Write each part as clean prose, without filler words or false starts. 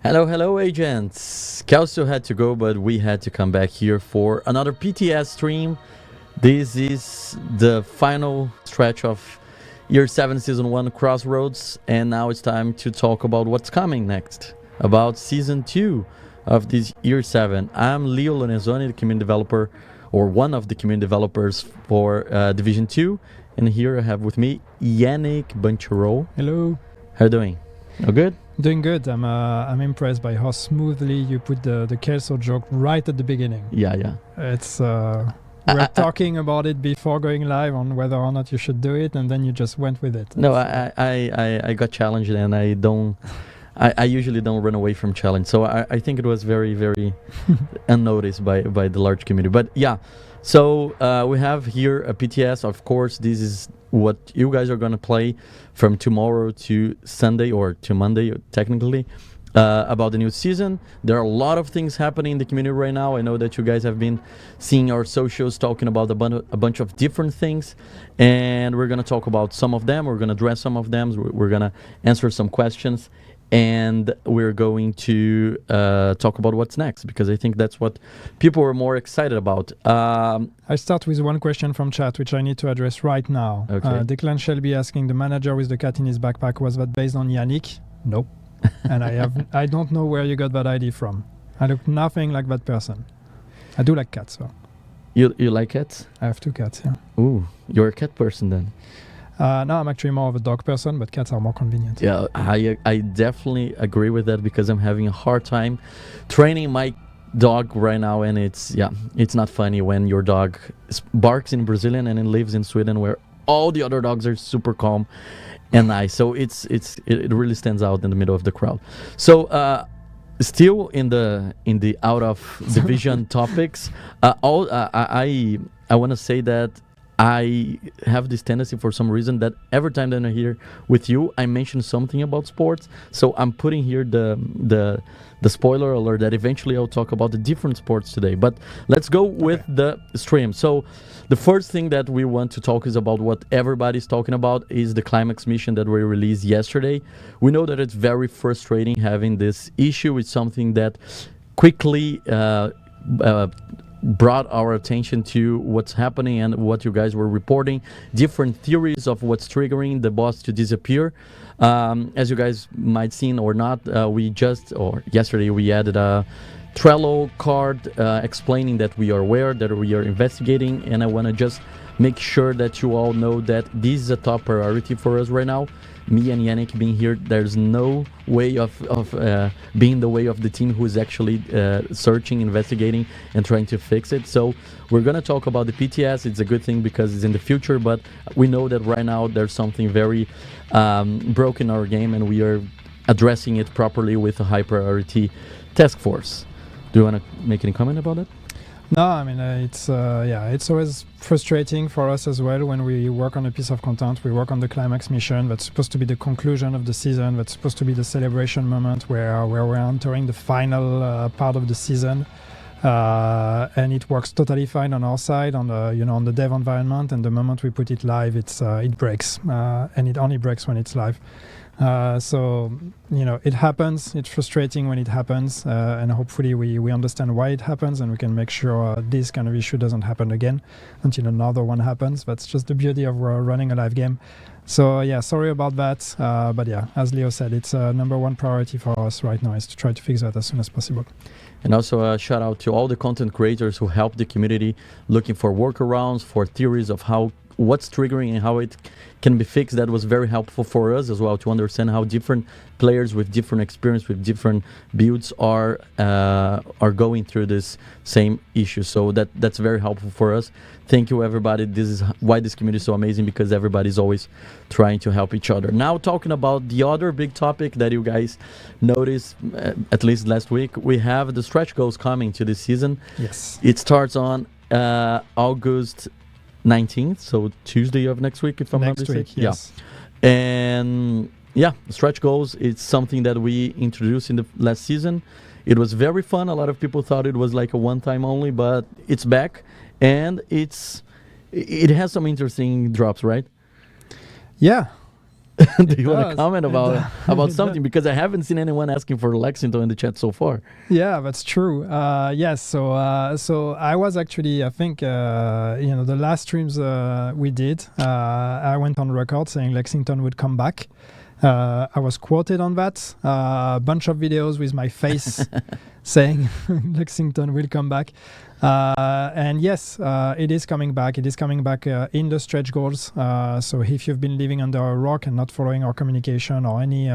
Hello, agents. Kelso had to go, but we had to come back here for another PTS stream. This is the final stretch of Year 7 Season 1 Crossroads, and now it's time to talk about what's coming next, about Season 2 of this Year 7. I'm Leo Lonezoni, the community developer, or one of the community developers for Division 2, and here I have with me Yannick Banchero. Hello. How are you doing? All good? Doing good. I'm impressed by how smoothly you put the Kelso joke right at the beginning. Yeah. It's we're talking about it before going live on whether or not you should do it, and then you just went with it. No, I got challenged, and I usually don't run away from challenge. So I think it was very, very unnoticed by the large community. But yeah, so we have here a PTS. Of course, this is what you guys are going to play from tomorrow to Sunday, or to Monday technically, about the new season. There are a lot of things happening in the community right now. I know that you guys have been seeing our socials talking about a bunch of different things, and we're going to talk about some of them. We're going to address some of them. We're going to answer some questions, and we're going to talk about what's next, because I think that's what people are more excited about. I start with one question from chat, which I need to address right now. Okay. Declan Shelby asking, the manager with the cat in his backpack, was that based on Yannick? Nope. And I don't know where you got that idea from. I look nothing like that person. I do like cats, though. You like cats? I have 2 cats, yeah. Ooh, you're a cat person then. No, I'm actually more of a dog person, but cats are more convenient. Yeah, I definitely agree with that, because I'm having a hard time training my dog right now, and it's not funny when your dog barks in Brazilian and it lives in Sweden, where all the other dogs are super calm and nice. So it really stands out in the middle of the crowd. So still in the out of division topics, I want to say that I have this tendency, for some reason, that every time that I'm here with you, I mention something about sports. So I'm putting here the spoiler alert that eventually I'll talk about the different sports today. But let's go with the stream. So the first thing that we want to talk is about what everybody's talking about, is the climax mission that we released yesterday. We know that it's very frustrating having this issue. It's something that quickly brought our attention to what's happening and what you guys were reporting, different theories of what's triggering the boss to disappear. As you guys might seen or not, yesterday we added a Trello card explaining that we are aware, that we are investigating, and I want to just make sure that you all know that this is a top priority for us right now. Me and Yannick being here, there's no way of being the way of the team who is actually searching, investigating, and trying to fix it. So we're going to talk about the PTS. It's a good thing because it's in the future, but we know that right now there's something very broken in our game, and we are addressing it properly with a high priority task force. Do you want to make any comment about it? No, I mean, it's always frustrating for us as well when we work on a piece of content. We work on the climax mission that's supposed to be the conclusion of the season, that's supposed to be the celebration moment where we're entering the final part of the season, and it works totally fine on our side, on the dev environment. And the moment we put it live, it breaks, and it only breaks when it's live. So it happens. It's frustrating when it happens, and hopefully we understand why it happens, and we can make sure this kind of issue doesn't happen again until another one happens. That's just the beauty of running a live game. So yeah, sorry about that, but yeah, as Leo said, it's number one priority for us right now is to try to fix that as soon as possible. And also a shout out to all the content creators who help the community looking for workarounds, for theories of what's triggering and how it can be fixed. That was very helpful for us as well, to understand how different players with different experience, with different builds are going through this same issue. So that's very helpful for us. Thank you, everybody. This is why this community is so amazing, because everybody's always trying to help each other. Now, talking about the other big topic that you guys noticed, at least last week, we have the stretch goals coming to this season. Yes. It starts on August 19th, so Tuesday of next week, if I'm not mistaken. Next week, yes. Yeah. And yeah, stretch goals, it's something that we introduced in the last season. It was very fun. A lot of people thought it was like a one-time only, but it's back, and it has some interesting drops, right? Yeah. Do you want to comment about something? Because I haven't seen anyone asking for Lexington in the chat so far. Yeah, that's true. Yes, so I was actually, I think, the last streams we did, I went on record saying Lexington would come back. I was quoted on that. A bunch of videos with my face saying Lexington will come back. And yes, it is coming back. It is coming back in the stretch goals. So if you've been living under a rock and not following our communication or any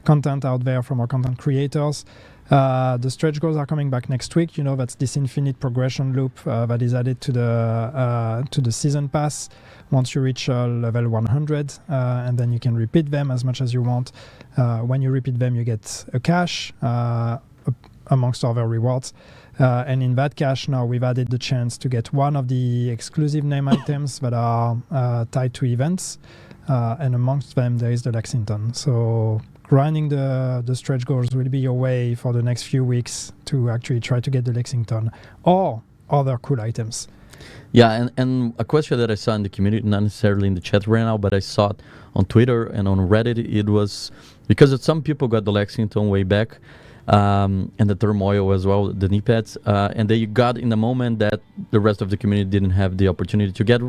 content out there from our content creators, the stretch goals are coming back next week. You know, that's this infinite progression loop that is added to the season pass once you reach level 100, and then you can repeat them as much as you want. When you repeat them, you get a cash amongst other rewards. And in that cash now we've added the chance to get one of the exclusive name items that are tied to events, and amongst them there is the Lexington. So grinding the stretch goals will be your way for the next few weeks to actually try to get the Lexington or other cool items. Yeah, and a question that I saw in the community, not necessarily in the chat right now, but I saw it on Twitter and on Reddit. It was because some people got the Lexington way back, and the turmoil as well, the knee pads, and they got in the moment that the rest of the community didn't have the opportunity to get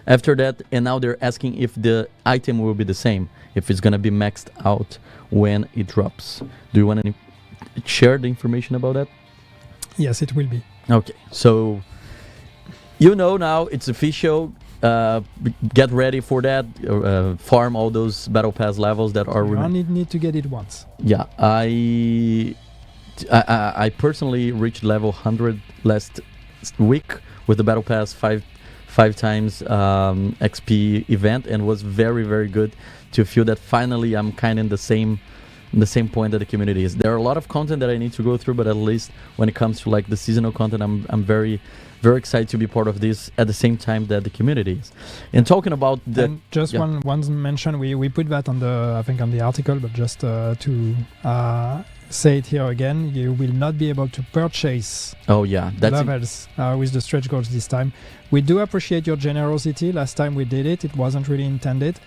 after that, and now they're asking if the item will be the same, if it's going to be maxed out when it drops. Do you want to share the information about that? Yes, it will be. Okay, so you know now it's official. Get ready for that. Farm all those battle pass levels that are. You only need to get it once. Yeah, I personally reached level 100 last week with the battle pass five times XP event, and was very good to feel that finally I'm kind of in the same point that the community is. There are a lot of content that I need to go through, but at least when it comes to like the seasonal content, I'm very excited to be part of this at the same time that the community is. And talking about the one mention, we put that on the article, but just to say it here again, you will not be able to purchase levels with the stretch goals this time. We do appreciate your generosity. Last time we did it wasn't really intended.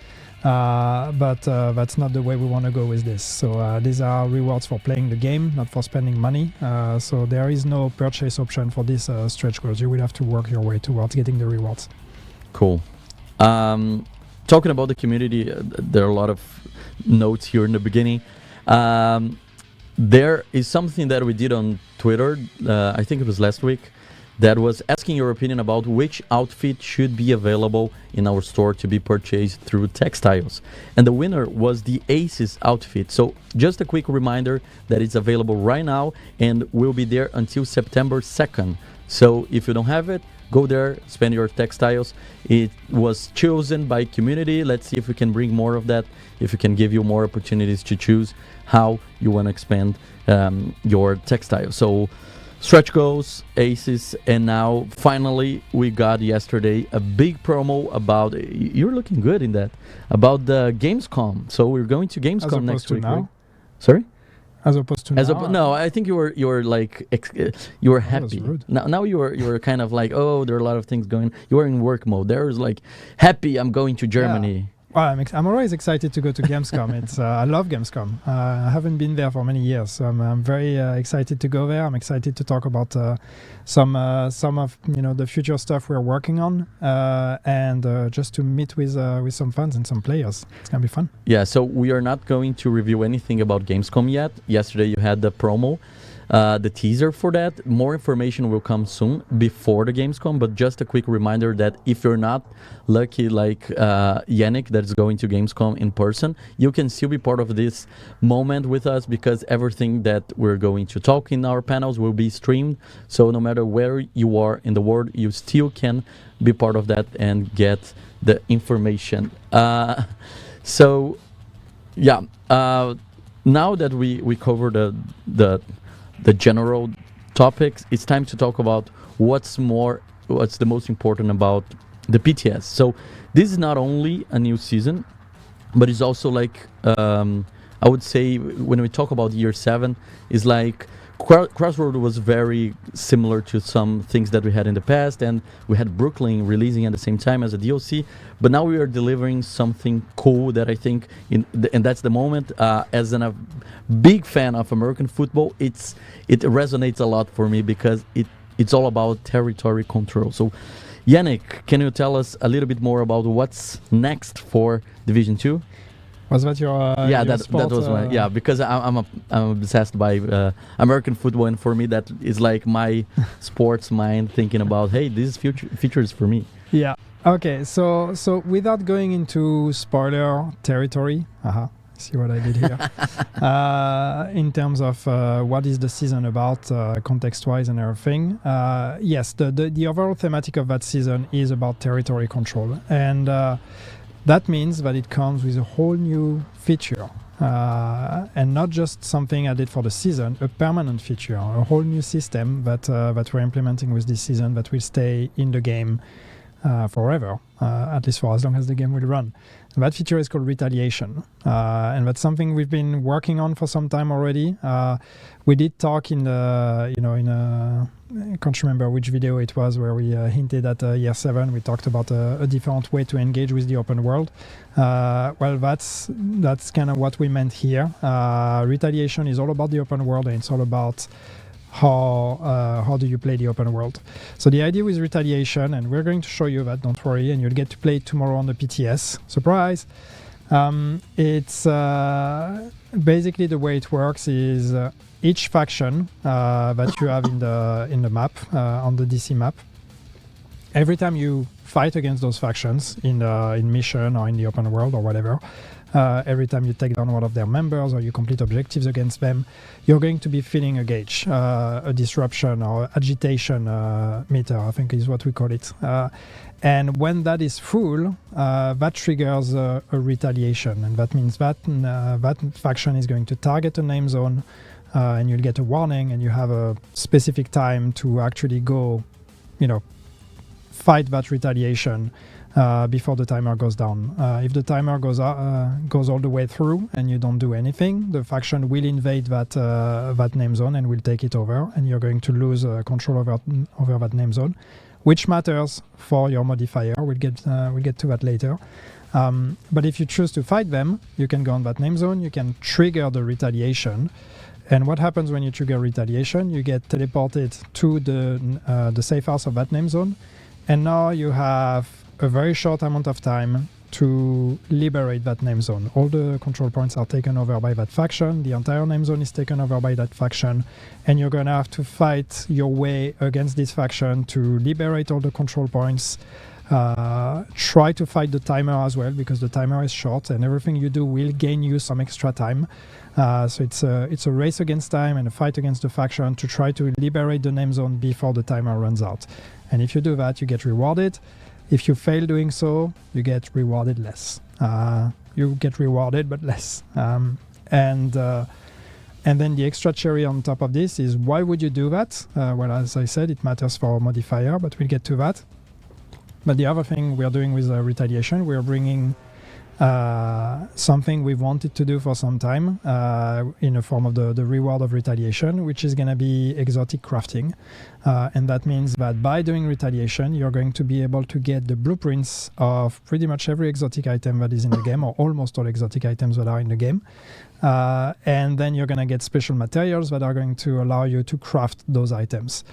But that's not the way we want to go with this. So these are rewards for playing the game, not for spending money. So there is no purchase option for these stretch goals. You will have to work your way towards getting the rewards. Cool. Talking about the community, there are a lot of notes here in the beginning. There is something that we did on Twitter, I think it was last week, that was asking your opinion about which outfit should be available in our store to be purchased through textiles. And the winner was the Aces outfit. So just a quick reminder that it's available right now and will be there until September 2nd. So if you don't have it, go there, spend your textiles. It was chosen by community. Let's see if we can bring more of that, if we can give you more opportunities to choose how you want to expand your textiles. So stretch goals, Aces, and now finally we got yesterday a big promo about, you're looking good in that, about the Gamescom. So we're going to Gamescom next week. Right? Sorry? As opposed to now? No, I think you were like you were happy. Now you were kind of like, oh, there are a lot of things going. You are in work mode. There's like happy. I'm going to Germany. Yeah. Well, I'm always excited to go to Gamescom. I love Gamescom. I haven't been there for many years, so I'm very excited to go there. I'm excited to talk about some of the future stuff we're working on, and just to meet with some fans and some players. It's gonna be fun. Yeah. So we are not going to review anything about Gamescom yet. Yesterday you had the promo. The teaser for that. More information will come soon before the Gamescom, but just a quick reminder that if you're not lucky like Yannick that is going to Gamescom in person, you can still be part of this moment with us, because everything that we're going to talk in our panels will be streamed. So no matter where you are in the world, you still can be part of that and get the information. So yeah, now that we covered the general topics, it's time to talk about what's the most important about the PTS. So this is not only a new season, but it's also like I would say when we talk about year 7, is like Crossroad was very similar to some things that we had in the past, and we had Brooklyn releasing at the same time as a DLC. But now we are delivering something cool that I think, and that's the moment. As a big fan of American football, it resonates a lot for me because it's all about territory control. So, Yannick, can you tell us a little bit more about what's next for Division 2? Was that your that was my because I'm obsessed by American football, and for me that is like my sports mind thinking about, hey, this features for me. Yeah. Okay. So without going into spoiler territory, see what I did here. In terms of what is the season about, context-wise and everything. Yes, the overall thematic of that season is about territory control, and that means that it comes with a whole new feature, and not just something added for the season, a permanent feature, a whole new system that we're implementing with this season that will stay in the game forever, at least for as long as the game will run. And that feature is called Retaliation, and that's something we've been working on for some time already. We did talk in I can't remember which video it was where we hinted at year 7. We talked about a different way to engage with the open world. Well, that's kind of what we meant here. Retaliation is all about the open world, and it's all about how do you play the open world. So the idea with Retaliation, and we're going to show you that, don't worry, and you'll get to play it tomorrow on the PTS. Surprise! It's basically the way it works is each faction that you have in the map, on the DC map, every time you fight against those factions in mission or in the open world or whatever, every time you take down one of their members or you complete objectives against them, you're going to be feeling a gauge, a disruption or agitation meter, I think is what we call it. And when that is full, that triggers a retaliation, and that means that that faction is going to target a name zone, and you'll get a warning, and you have a specific time to actually go, fight that retaliation before the timer goes down. If the timer goes all the way through and you don't do anything, the faction will invade that name zone and will take it over, and you're going to lose control over that name zone, which matters for your modifier. We'll get to that later. But if you choose to fight them, you can go on that name zone. You can trigger the retaliation. And what happens when you trigger retaliation? You get teleported to the safe house of that name zone, and now you have a very short amount of time to liberate that name zone. All the control points are taken over by that faction. The entire name zone is taken over by that faction, and you're gonna have to fight your way against this faction to liberate all the control points. Try to fight the timer as well, because the timer is short, and everything you do will gain you some extra time. So it's a race against time and a fight against the faction to try to liberate the name zone before the timer runs out. And if you do that, you get rewarded. If you fail doing so, you get rewarded less. You get rewarded, but less. And then the extra cherry on top of this is, why would you do that? Well, as I said, it matters for modifier, but we'll get to that. But the other thing we are doing with Retaliation, we are bringing something we've wanted to do for some time in the form of the reward of Retaliation, which is going to be exotic crafting. And that means that by doing Retaliation, you're going to be able to get the blueprints of pretty much every exotic item that is in the game, or almost all exotic items that are in the game. And then you're going to get special materials that are going to allow you to craft those items.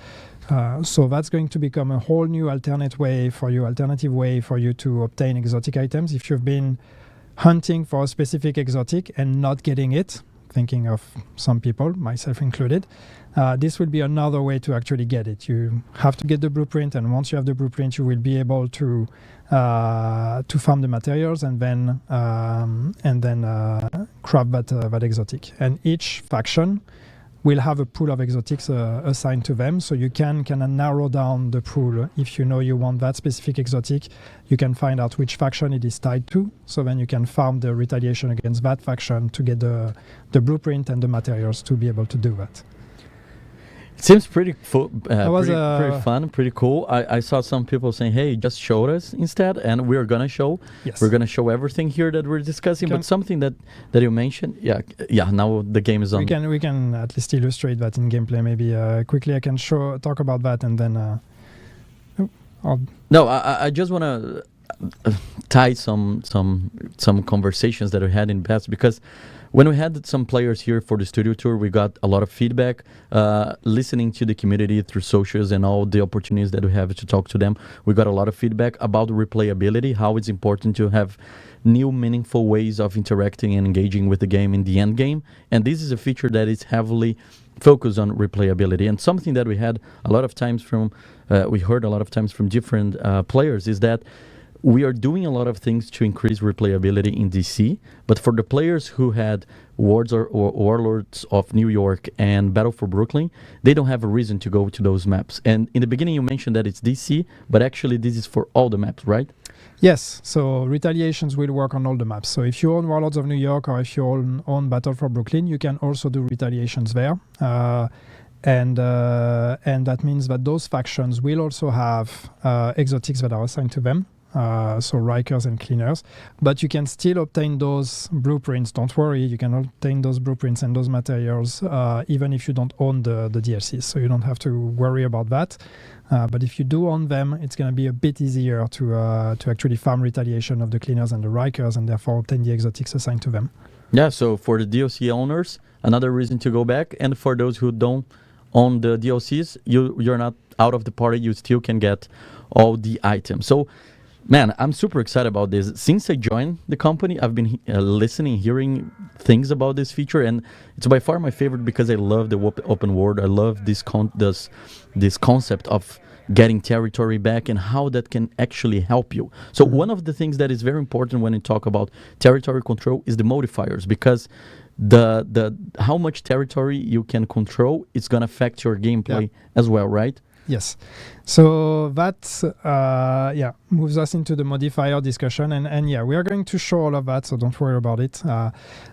So that's going to become a whole new alternative way for you to obtain exotic items. If you've been hunting for a specific exotic and not getting it, thinking of some people, myself included, this will be another way to actually get it. You have to get the blueprint, and once you have the blueprint, you will be able to farm the materials and then craft that exotic. And each faction will have a pool of exotics assigned to them, so you can kind of narrow down the pool. If you know you want that specific exotic, you can find out which faction it is tied to, so then you can farm the retaliation against that faction to get the blueprint and the materials to be able to do that. It seems pretty was pretty fun, pretty cool. I saw some people saying, "Hey, just show us instead," and we're gonna show. Yes. We're gonna show everything here that we're discussing. But something that you mentioned, yeah. Now the game is on. We can at least illustrate that in gameplay. Maybe quickly, I can talk about that, and then. No, I just wanna tie some conversations that we had in the past, because when we had some players here for the studio tour, we got a lot of feedback, listening to the community through socials and all the opportunities that we have to talk to them. We got a lot of feedback about replayability, how it's important to have new meaningful ways of interacting and engaging with the game in the end game. And this is a feature that is heavily focused on replayability. And something that we had a lot of times we heard a lot of times from different players is that we are doing a lot of things to increase replayability in DC, but for the players who had Warlords of New York and Battle for Brooklyn, they don't have a reason to go to those maps. And in the beginning you mentioned that it's DC, but actually this is for all the maps, right? Yes, so Retaliations will work on all the maps. So if you own Warlords of New York or if you own Battle for Brooklyn, you can also do Retaliations there. And that means that those factions will also have exotics that are assigned to them. So Rikers and Cleaners, but you can still obtain those blueprints. Don't worry, you can obtain those blueprints and those materials even if you don't own the DLCs, so you don't have to worry about that. But if you do own them, it's going to be a bit easier to actually farm Retaliation of the Cleaners and the Rikers, and therefore obtain the exotics assigned to them. Yeah, so for the DLC owners, another reason to go back, and for those who don't own the DLCs, you're not out of the party, you still can get all the items. So man, I'm super excited about this. Since I joined the company, I've been listening, hearing things about this feature, and it's by far my favorite because I love the open world. I love this concept of getting territory back and how that can actually help you. So one of the things that is very important when you talk about territory control is the modifiers, because the how much territory you can control is going to affect your gameplay as well, right? Yes. So that moves us into the modifier discussion. And we are going to show all of that, so don't worry about it.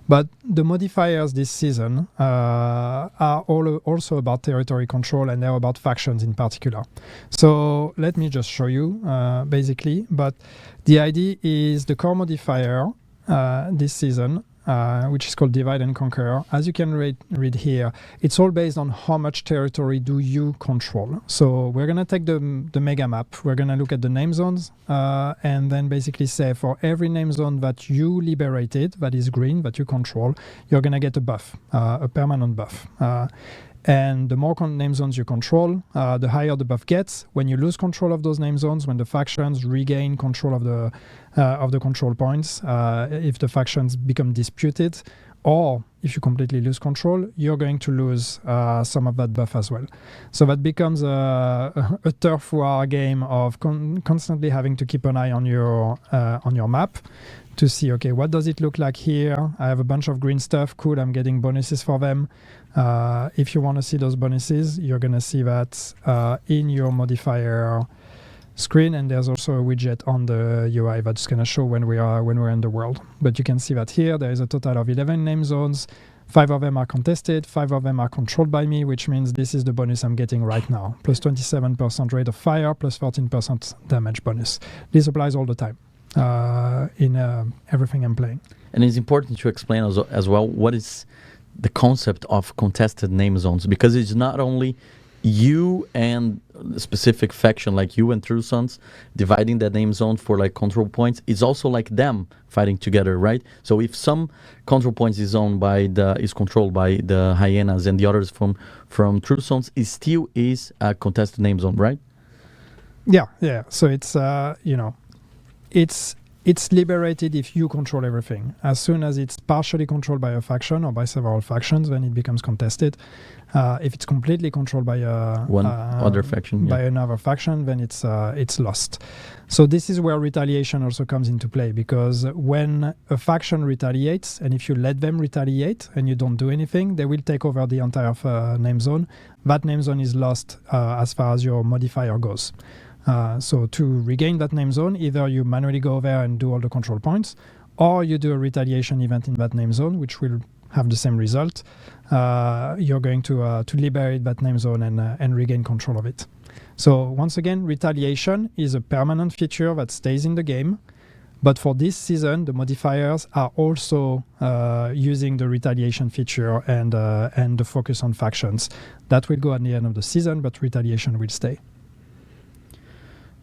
But the modifiers this season are also about territory control, and they're about factions in particular. So let me just show you, basically. But the idea is the core modifier this season, which is called Divide and Conquer. As you can read here, it's all based on how much territory do you control. So we're going to take the mega map, we're going to look at the name zones, and then basically say for every name zone that you liberated, that is green, that you control, you're going to get a buff, a permanent buff. And the more name zones you control, the higher the buff gets. When you lose control of those name zones, when the factions regain control of the control points, if the factions become disputed, or if you completely lose control, you're going to lose some of that buff as well. So that becomes a turf war game of constantly having to keep an eye on your map to see, okay, what does it look like here? I have a bunch of green stuff. Cool, I'm getting bonuses for them. If you want to see those bonuses, you're going to see that in your modifier screen, and there's also a widget on the UI that's going to show when we're in the world. But you can see that here there is a total of 11 name zones. 5 of them are contested, 5 of them are controlled by me, which means this is the bonus I'm getting right now. Plus 27% rate of fire, plus 14% damage bonus. This applies all the time in everything I'm playing. And it's important to explain as well what is the concept of contested name zones, because it's not only you and a specific faction like you and True Sons dividing that name zone for like control points. It's also like them fighting together, right? So if some control points is controlled by the Hyenas and the others from True Sons, it still is a contested name zone, right? Yeah. So it's it's liberated if you control everything. As soon as it's partially controlled by a faction or by several factions, then it becomes contested. If it's completely controlled by other faction, by another faction, then it's lost. So this is where retaliation also comes into play, because when a faction retaliates, and if you let them retaliate and you don't do anything, they will take over the entire name zone. That name zone is lost as far as your modifier goes. So to regain that name zone, either you manually go there and do all the control points, or you do a retaliation event in that name zone, which will have the same result, you're going to liberate that name zone and regain control of it. So once again, Retaliation is a permanent feature that stays in the game. But for this season, the modifiers are also using the Retaliation feature and the focus on factions. That will go at the end of the season, but Retaliation will stay.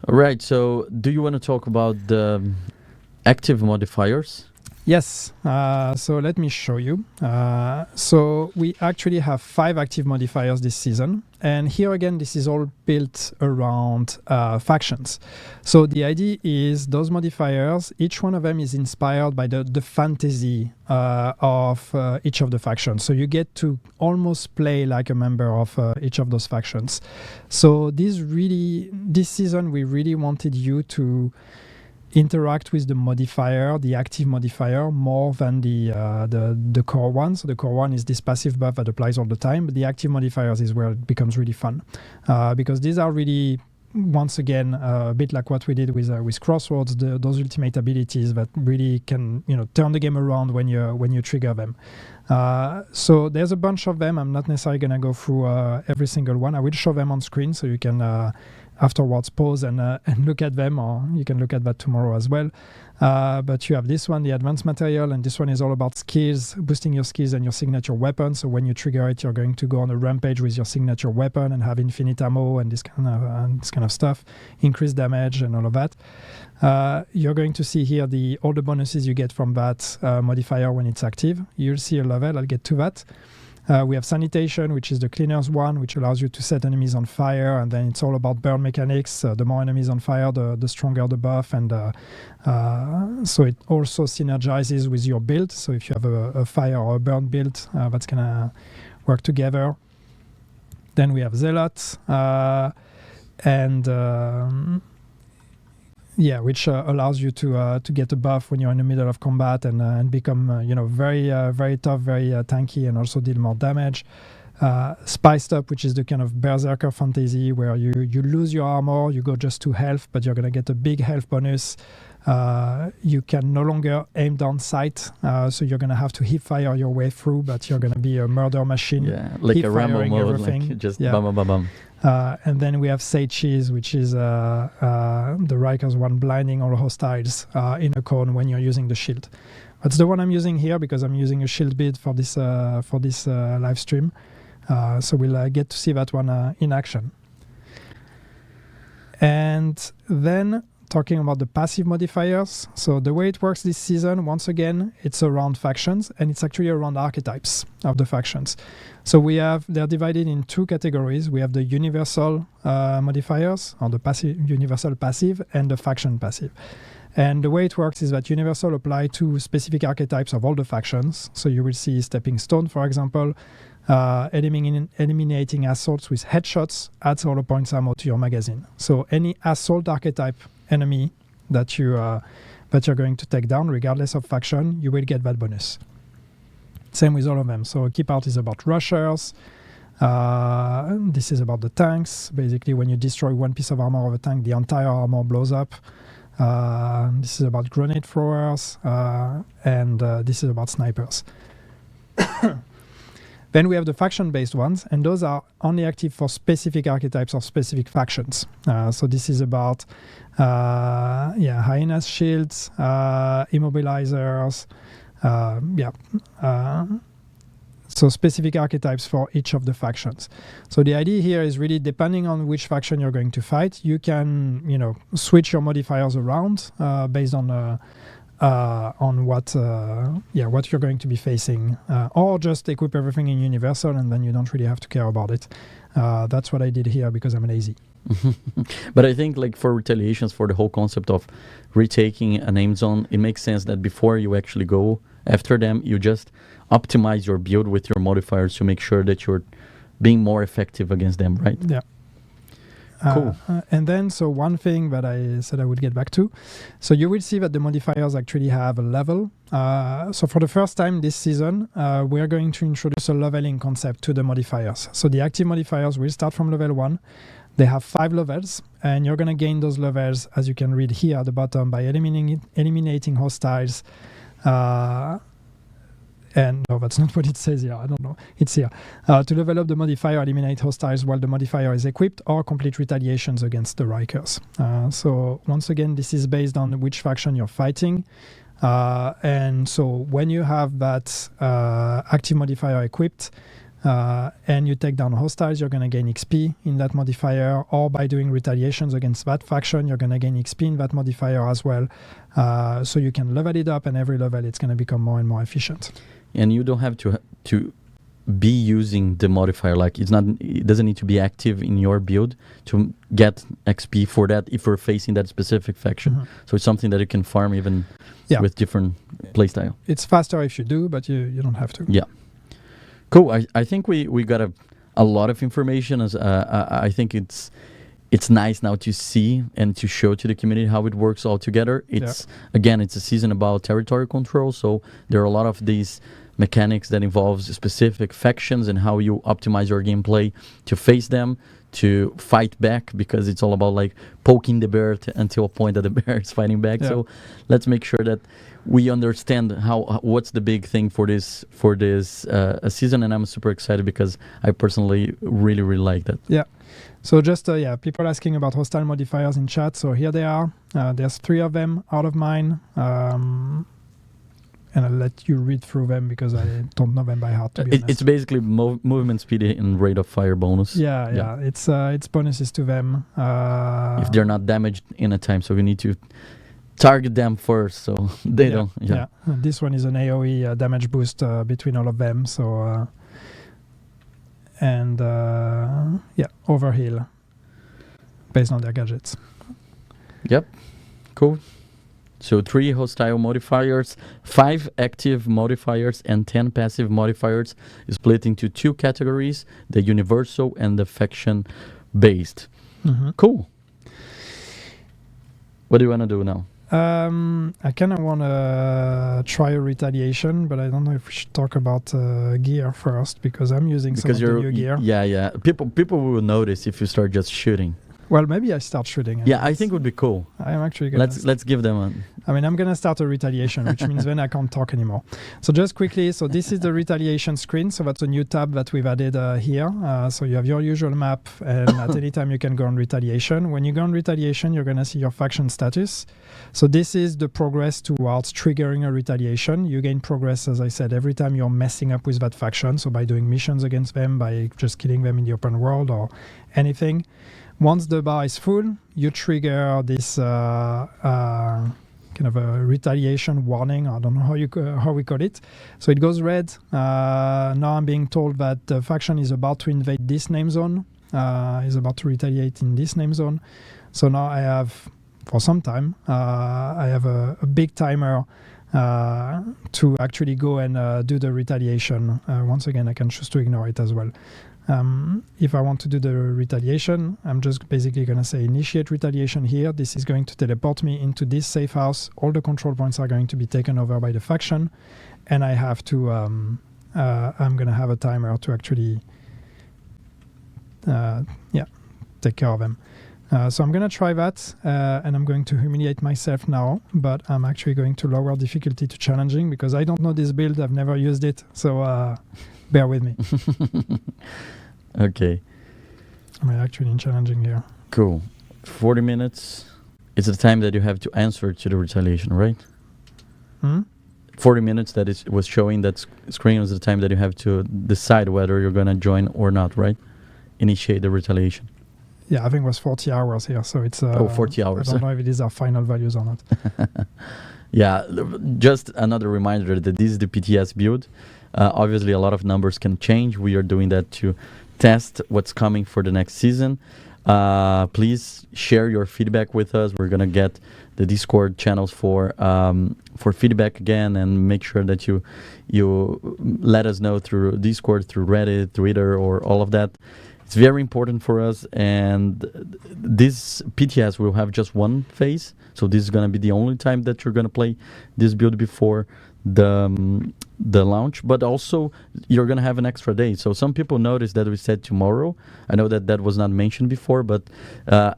All right. So do you want to talk about the active modifiers? Yes. So let me show you. So we actually have 5 active modifiers this season. And here again, this is all built around factions. So the idea is those modifiers, each one of them is inspired by the fantasy of each of the factions. So you get to almost play like a member of each of those factions. So this season, we really wanted you to interact with the modifier, the active modifier, more than the core one. So the core one is this passive buff that applies all the time, but the active modifiers is where it becomes really fun, because these are really, once again, a bit like what we did with Crossroads, those ultimate abilities that really can turn the game around when you trigger them. So there's a bunch of them. I'm not necessarily going to go through every single one. I will show them on screen so you can afterwards pause and look at them, or you can look at that tomorrow as well. But you have this one, the advanced material, and this one is all about skills, boosting your skills and your signature weapon. So when you trigger it, you're going to go on a rampage with your signature weapon and have infinite ammo and this kind of stuff, increase damage and all of that. You're going to see here all the bonuses you get from that modifier when it's active. You'll see a level, I'll get to that. We have Sanitation, which is the cleaners one, which allows you to set enemies on fire, and then it's all about burn mechanics. The more enemies on fire, the stronger the buff, and so it also synergizes with your build. So if you have a fire or a burn build, that's gonna work together. Then we have Zealot, which allows you to get a buff when you're in the middle of combat and become very very tough, very tanky, and also deal more damage. Spiced Up, which is the kind of berserker fantasy where you lose your armor, you go just to health, but you're gonna get a big health bonus. You can no longer aim down sight, so you're gonna have to hip fire your way through, but you're gonna be a murder machine. Yeah, like a Rambo mode, everything. like just bam, bam, bam, bam. And then we have Sage Cheese, which is the Riker's one, blinding all hostiles in a cone when you're using the shield. That's the one I'm using here because I'm using a shield bid for this live stream. So we'll get to see that one in action. And then talking about the passive modifiers. So the way it works this season, once again, it's around factions, and it's actually around archetypes of the factions. So they're divided in 2 categories. We have the universal modifiers, or the universal passive, and the faction passive. And the way it works is that universal apply to specific archetypes of all the factions. So you will see Stepping Stone, for example, eliminating assaults with headshots adds hollow points ammo to your magazine. So any assault archetype enemy that you're going to take down, regardless of faction, you will get that bonus. Same with all of them. So Keep Out is about rushers. This is about the tanks. Basically, when you destroy one piece of armor of a tank, the entire armor blows up. This is about grenade throwers, and this is about snipers. Then we have the faction-based ones, and those are only active for specific archetypes or specific factions. So this is about hyenas shields, immobilizers, so specific archetypes for each of the factions. So the idea here is really, depending on which faction you're going to fight, you can switch your modifiers around based on what you're going to be facing, or just equip everything in universal and then you don't really have to care about it. That's what I did here because I'm lazy. But I think, like, for Retaliations, for the whole concept of retaking a name zone, it makes sense that before you actually go after them, you just optimize your build with your modifiers to make sure that you're being more effective against them, right? Yeah. Cool. And then, so one thing that I said I would get back to. So you will see that the modifiers actually have a level. So for the first time this season, we are going to introduce a leveling concept to the modifiers. So the active modifiers will start from level 1. They have 5 levels, and you're going to gain those levels, as you can read here at the bottom, by eliminating hostiles, and no, that's not what it says here. I don't know. It's here. To level up the modifier, eliminate hostiles while the modifier is equipped, or complete retaliations against the Rikers. So once again, this is based on which faction you're fighting. And so when you have that active modifier equipped, and you take down hostiles, you're going to gain XP in that modifier, or by doing retaliations against that faction, you're going to gain XP in that modifier as well. So you can level it up, and every level it's going to become more and more efficient. And you don't have to be using the modifier, like it doesn't need to be active in your build to get XP for that if you're facing that specific faction. Mm-hmm. So it's something that you can farm even with different playstyle. It's faster if you do, but you don't have to. Yeah. Cool. I think we got a lot of information. I think it's nice now to see and to show to the community how it works all together. It's a season about territory control, so there are a lot of these mechanics that involves specific factions and how you optimize your gameplay to face them, to fight back, because it's all about like poking the bear until a point that the bear is fighting back. So let's make sure that we understand what's the big thing for this season, and I'm super excited because I personally really like that. Yeah. So just people asking about hostile modifiers in chat. So here they are. There's 3 of them out of mine. And I'll let you read through them because I don't know them by heart, to be honest. It's basically movement speed and rate of fire bonus. Yeah. It's bonuses to them. If they're not damaged in a time, so you need to target them first, so they don't. Yeah. This one is an AoE damage boost between all of them. So overheal based on their gadgets. Yep. Cool. So 3 hostile modifiers, 5 active modifiers, and 10 passive modifiers, split into 2 categories, the universal and the faction-based. Mm-hmm. Cool. What do you want to do now? I kind of want to try a retaliation, but I don't know if we should talk about gear first, because I'm using some of the new gear. Yeah. People will notice if you start just shooting. Well, maybe I start shooting. Yeah, I think it would be cool. I'm actually going to... Let's give them one. I'm going to start a retaliation, which means then I can't talk anymore. So just quickly, so this is the retaliation screen. So that's a new tab that we've added here. So you have your usual map, and at any time you can go on retaliation. When you go on retaliation, you're going to see your faction status. So this is the progress towards triggering a retaliation. You gain progress, as I said, every time you're messing up with that faction. So by doing missions against them, by just killing them in the open world or anything. Once the bar is full, you trigger this kind of a retaliation warning. I don't know how we call it. So it goes red. Now I'm being told that the faction is about to invade this name zone, is about to retaliate in this name zone. So now I have, for some time, I have a big timer to actually go and do the retaliation. Once again, I can choose to ignore it as well. If I want to do the retaliation, I'm just basically going to say initiate retaliation here. This is going to teleport me into this safe house. All the control points are going to be taken over by the faction. And I have to, I'm going to have a timer to actually, take care of them. So I'm going to try that, and I'm going to humiliate myself now, but I'm actually going to lower difficulty to challenging because I don't know this build. I've never used it. So bear with me. Okay. I'm actually in challenging here. Cool. 40 minutes. It's the time that you have to answer to the retaliation, right? 40 minutes that was showing that screen was the time that you have to decide whether you're going to join or not, right? Initiate the retaliation. Yeah, I think it was 40 hours here, so it's... 40 hours. I don't know if it is our final values or not. Yeah, just another reminder that this is the PTS build. Obviously, a lot of numbers can change. We are doing that to test what's coming for the next season. Please share your feedback with us. We're going to get the Discord channels for feedback again, and make sure that you let us know through Discord, through Reddit, Twitter, or all of that. It's very important for us, and this PTS will have just one phase, so this is going to be the only time that you're going to play this build before the launch, but also you're going to have an extra day. So some people noticed that we said tomorrow. I know that was not mentioned before, but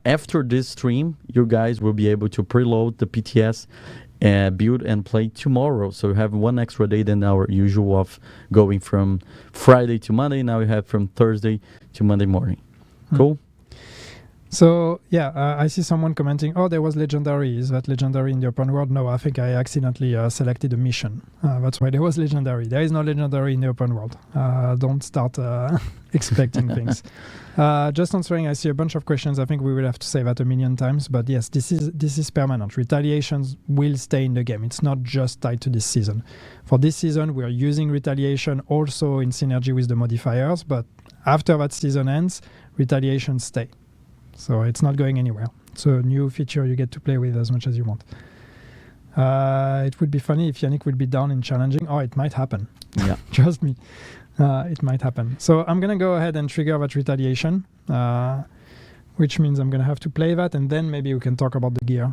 after this stream, you guys will be able to preload the PTS build and play tomorrow. So you have one extra day than our usual of going from Friday to Monday. Now you have from Thursday to Monday morning. Cool. So yeah, I see someone commenting, oh, there was legendary. Is that legendary in the open world? No, I think I accidentally selected a mission. That's why there was legendary. There is no legendary in the open world. Don't start expecting things. Just answering, I see a bunch of questions. I think we will have to say that a million times, but yes, this is permanent. Retaliations will stay in the game. It's not just tied to this season. For this season, we are using retaliation also in synergy with the modifiers, but after that season ends, retaliations stay. So it's not going anywhere. It's a new feature you get to play with as much as you want. It would be funny if Yannick would be down in challenging. Oh, it might happen. Yeah. Trust me. It might happen. So I'm going to go ahead and trigger that retaliation, which means I'm going to have to play that, and then maybe we can talk about the gear.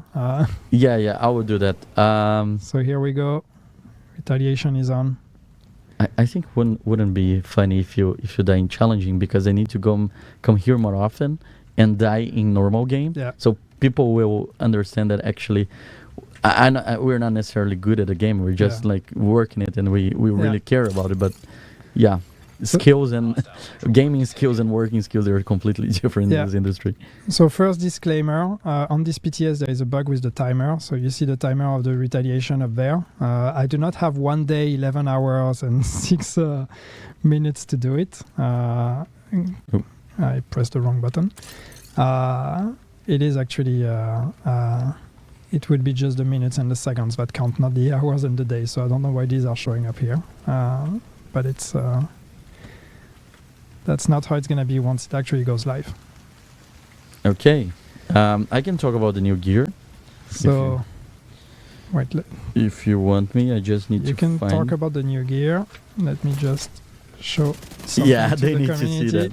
Yeah, I will do that. So here we go. Retaliation is on. I think wouldn't be funny if you die in challenging, because I need to come here more often and die in normal game. Yeah. So people will understand that actually we're not necessarily good at the game. We're just like working it, and we really care about it. But yeah, skills and gaming skills and working skills are completely different in this industry. So first disclaimer, on this PTS there is a bug with the timer. So you see the timer of the retaliation up there. I do not have 1 day, 11 hours and 6 minutes to do it. I pressed the wrong button. It is actually, it would be just the minutes and the seconds that count, not the hours and the days. So I don't know why these are showing up here. But it's, that's not how it's going to be once it actually goes live. Okay. I can talk about the new gear. So, wait. If you want me, I just need to find... You can talk about the new gear. Let me just show something Yeah, to they the need community. to see that.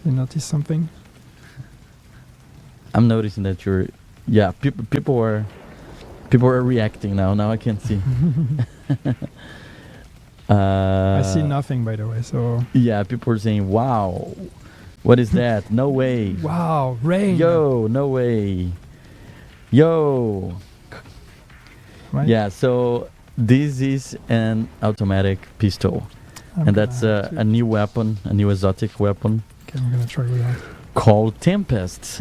You notice something? I'm noticing that you're... Yeah, people are reacting now. Now I can see. I see nothing, by the way. So yeah, people are saying, "Wow, what is that? No way! Wow, rain! Yo, no way! Yo!" Right? Yeah. So this is an automatic pistol, and that's a new weapon, a new exotic weapon. Okay, I'm gonna try with that. Called Tempest.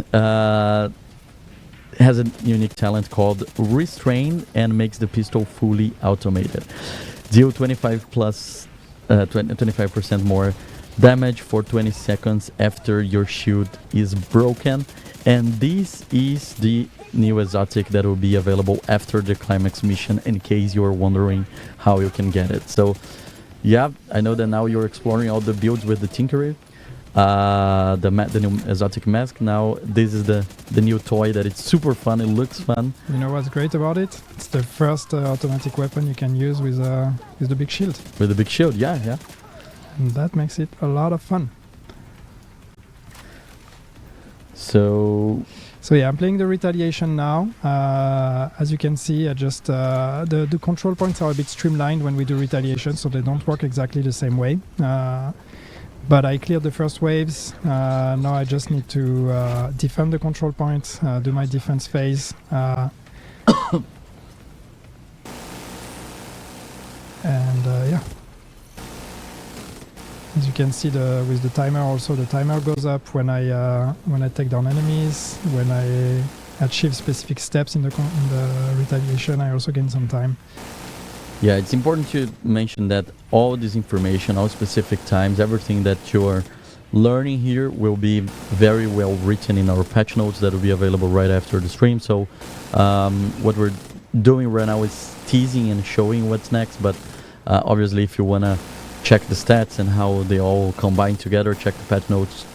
Has a unique talent called Restrain and makes the pistol fully automated. Deal 25% more damage for 20 seconds after your shield is broken. And this is the new exotic that will be available after the climax mission, in case you're wondering how you can get it. So yeah, I know that now you're exploring all the builds with the Tinkerer. The new exotic mask. Now this is the new toy that it's super fun. It looks fun. You know what's great about it? It's the first automatic weapon you can use with the big shield. With the big shield, yeah. And that makes it a lot of fun. So yeah, I'm playing the Retaliation now. As you can see, I just the control points are a bit streamlined when we do Retaliation, so they don't work exactly the same way. But I cleared the first waves. Now I just need to defend the control points, do my defense phase. And yeah. As you can see, with the timer also, the timer goes up when I take down enemies, when I achieve specific steps in the Retaliation. I also gain some time. Yeah, it's important to mention that all this information, all specific times, everything that you're learning here will be very well written in our patch notes that will be available right after the stream. So what we're doing right now is teasing and showing what's next, but obviously if you want to check the stats and how they all combine together, check the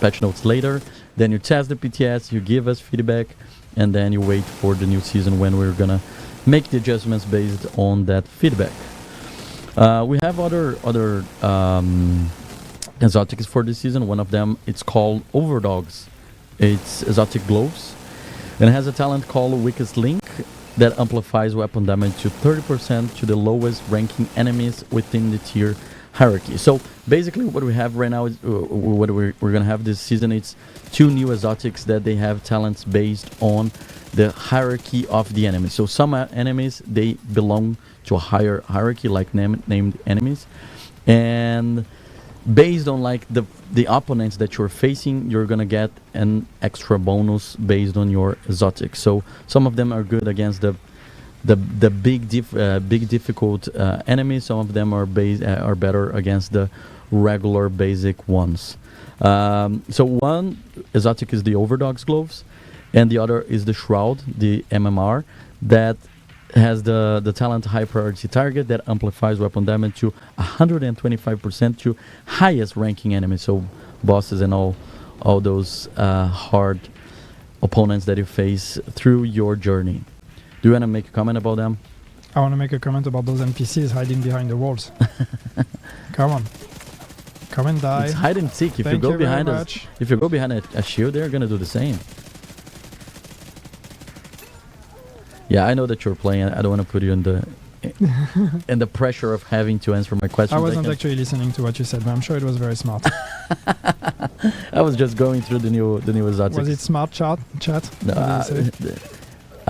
patch notes later. Then you test the PTS, you give us feedback, and then you wait for the new season when we're going to make the adjustments based on that feedback. We have other exotics for this season. One of them, it's called Overdogs. It's exotic gloves, and it has a talent called Weakest Link that amplifies weapon damage to 30% to the lowest ranking enemies within the tier hierarchy. So basically what we have right now is what we're going to have this season. It's 2 new exotics that they have talents based on the hierarchy of the enemy. So some enemies, they belong to a higher hierarchy, like named enemies, and based on like the opponents that you're facing, you're gonna get an extra bonus based on your exotic. So some of them are good against the big difficult enemies. Some of them are better against the regular basic ones. So one exotic is the Overdog's gloves, and the other is the Shroud, the MMR, that has the talent high priority target that amplifies weapon damage to 125% to highest ranking enemies, so bosses and all those hard opponents that you face through your journey. Do you want to make a comment about them? I want to make a comment about those NPCs hiding behind the walls. Come on. Come and die. It's hide and seek. If you go behind a shield, they're gonna do the same. Yeah, I know that you're playing. I don't want to put you in the pressure of having to answer my questions. I wasn't actually listening to what you said, but I'm sure it was very smart. I was just going through the new exotics. Was it smart chat? No,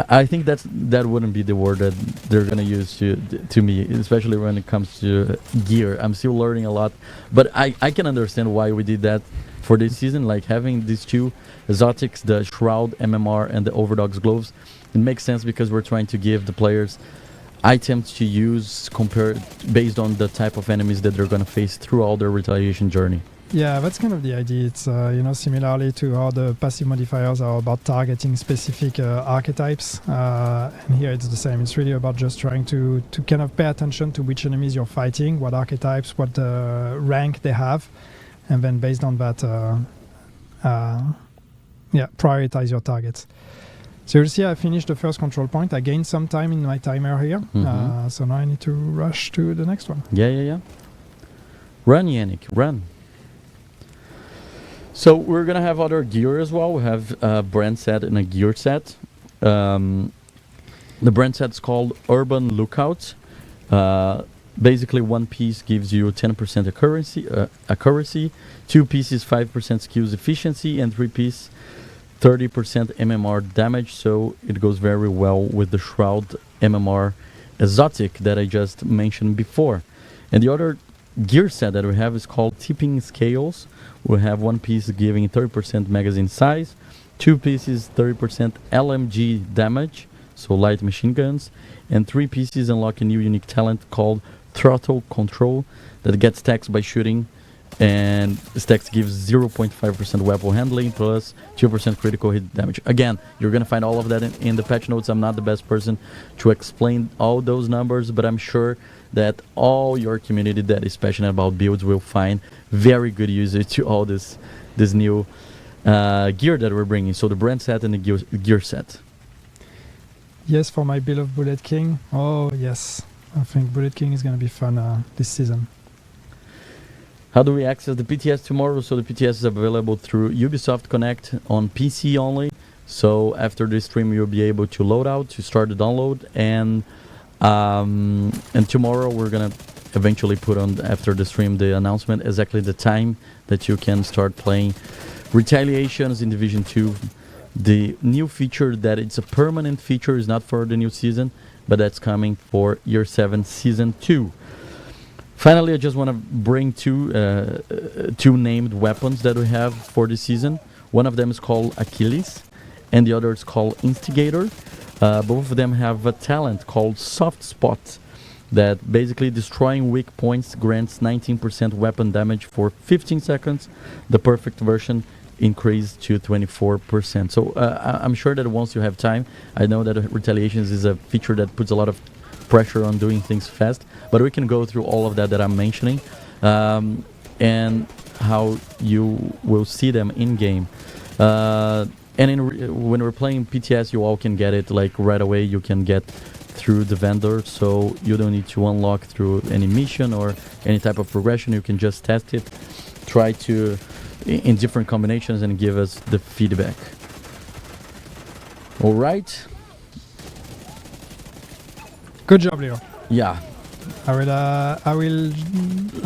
I think that wouldn't be the word that they're gonna use to me, especially when it comes to gear. I'm still learning a lot, but I can understand why we did that for this season. Like having these 2 exotics, the Shroud MMR and the Overdog's gloves, it makes sense because we're trying to give the players items to use based on the type of enemies that they're gonna face throughout their Retaliation journey. Yeah, that's kind of the idea. It's similarly to how the passive modifiers are about targeting specific archetypes, and here it's the same. It's really about just trying to kind of pay attention to which enemies you're fighting, what archetypes, what rank they have, and then based on that, prioritize your targets. So you'll see I finished the first control point. I gained some time in my timer here, so now I need to rush to the next one. Yeah. Run, Yannick, run. So we're gonna have other gear as well. We have a brand set and a gear set. The brand set is called Urban Lookout. Basically, 1 piece gives you 10% accuracy, 2 pieces 5% skills efficiency, and 3 piece 30% MMR damage. So it goes very well with the Shroud MMR exotic that I just mentioned before. And the other gear set that we have is called Tipping Scales. We have 1 piece giving 30% magazine size, 2 pieces 30% LMG damage, so light machine guns, and 3 pieces unlock a new unique talent called Throttle Control that gets stacks by shooting, and stacks gives 0.5% weapon handling plus 2% critical hit damage. Again, you're gonna find all of that in the patch notes. I'm not the best person to explain all those numbers, but I'm sure that all your community that is passionate about builds will find very good usage to all this new gear that we're bringing. So the brand set and the gear set. Yes, for my build of Bullet King. Oh yes, I think Bullet King is going to be fun this season. How do we access the PTS tomorrow? So the PTS is available through Ubisoft Connect on PC only. So after this stream, you'll be able to load out, to start the download, and tomorrow we're gonna eventually put on after the stream the announcement exactly the time that you can start playing Retaliations in Division 2. The new feature that it's a permanent feature, is not for the new season, but that's coming for Year 7 Season 2. Finally, I just want to bring two named weapons that we have for this season. One of them is called Achilles, and the other is called Instigator. Both of them have a talent called Soft Spot that basically destroying weak points grants 19% weapon damage for 15 seconds. The perfect version increased to 24%. So I'm sure that once you have time, I know that Retaliations is a feature that puts a lot of pressure on doing things fast, but we can go through all of that I'm mentioning and how you will see them in game. And when we're playing PTS, you all can get it like right away. You can get through the vendor, so you don't need to unlock through any mission or any type of progression. You can just test it, try to in different combinations, and give us the feedback. All right. Good job, Leo. Yeah, I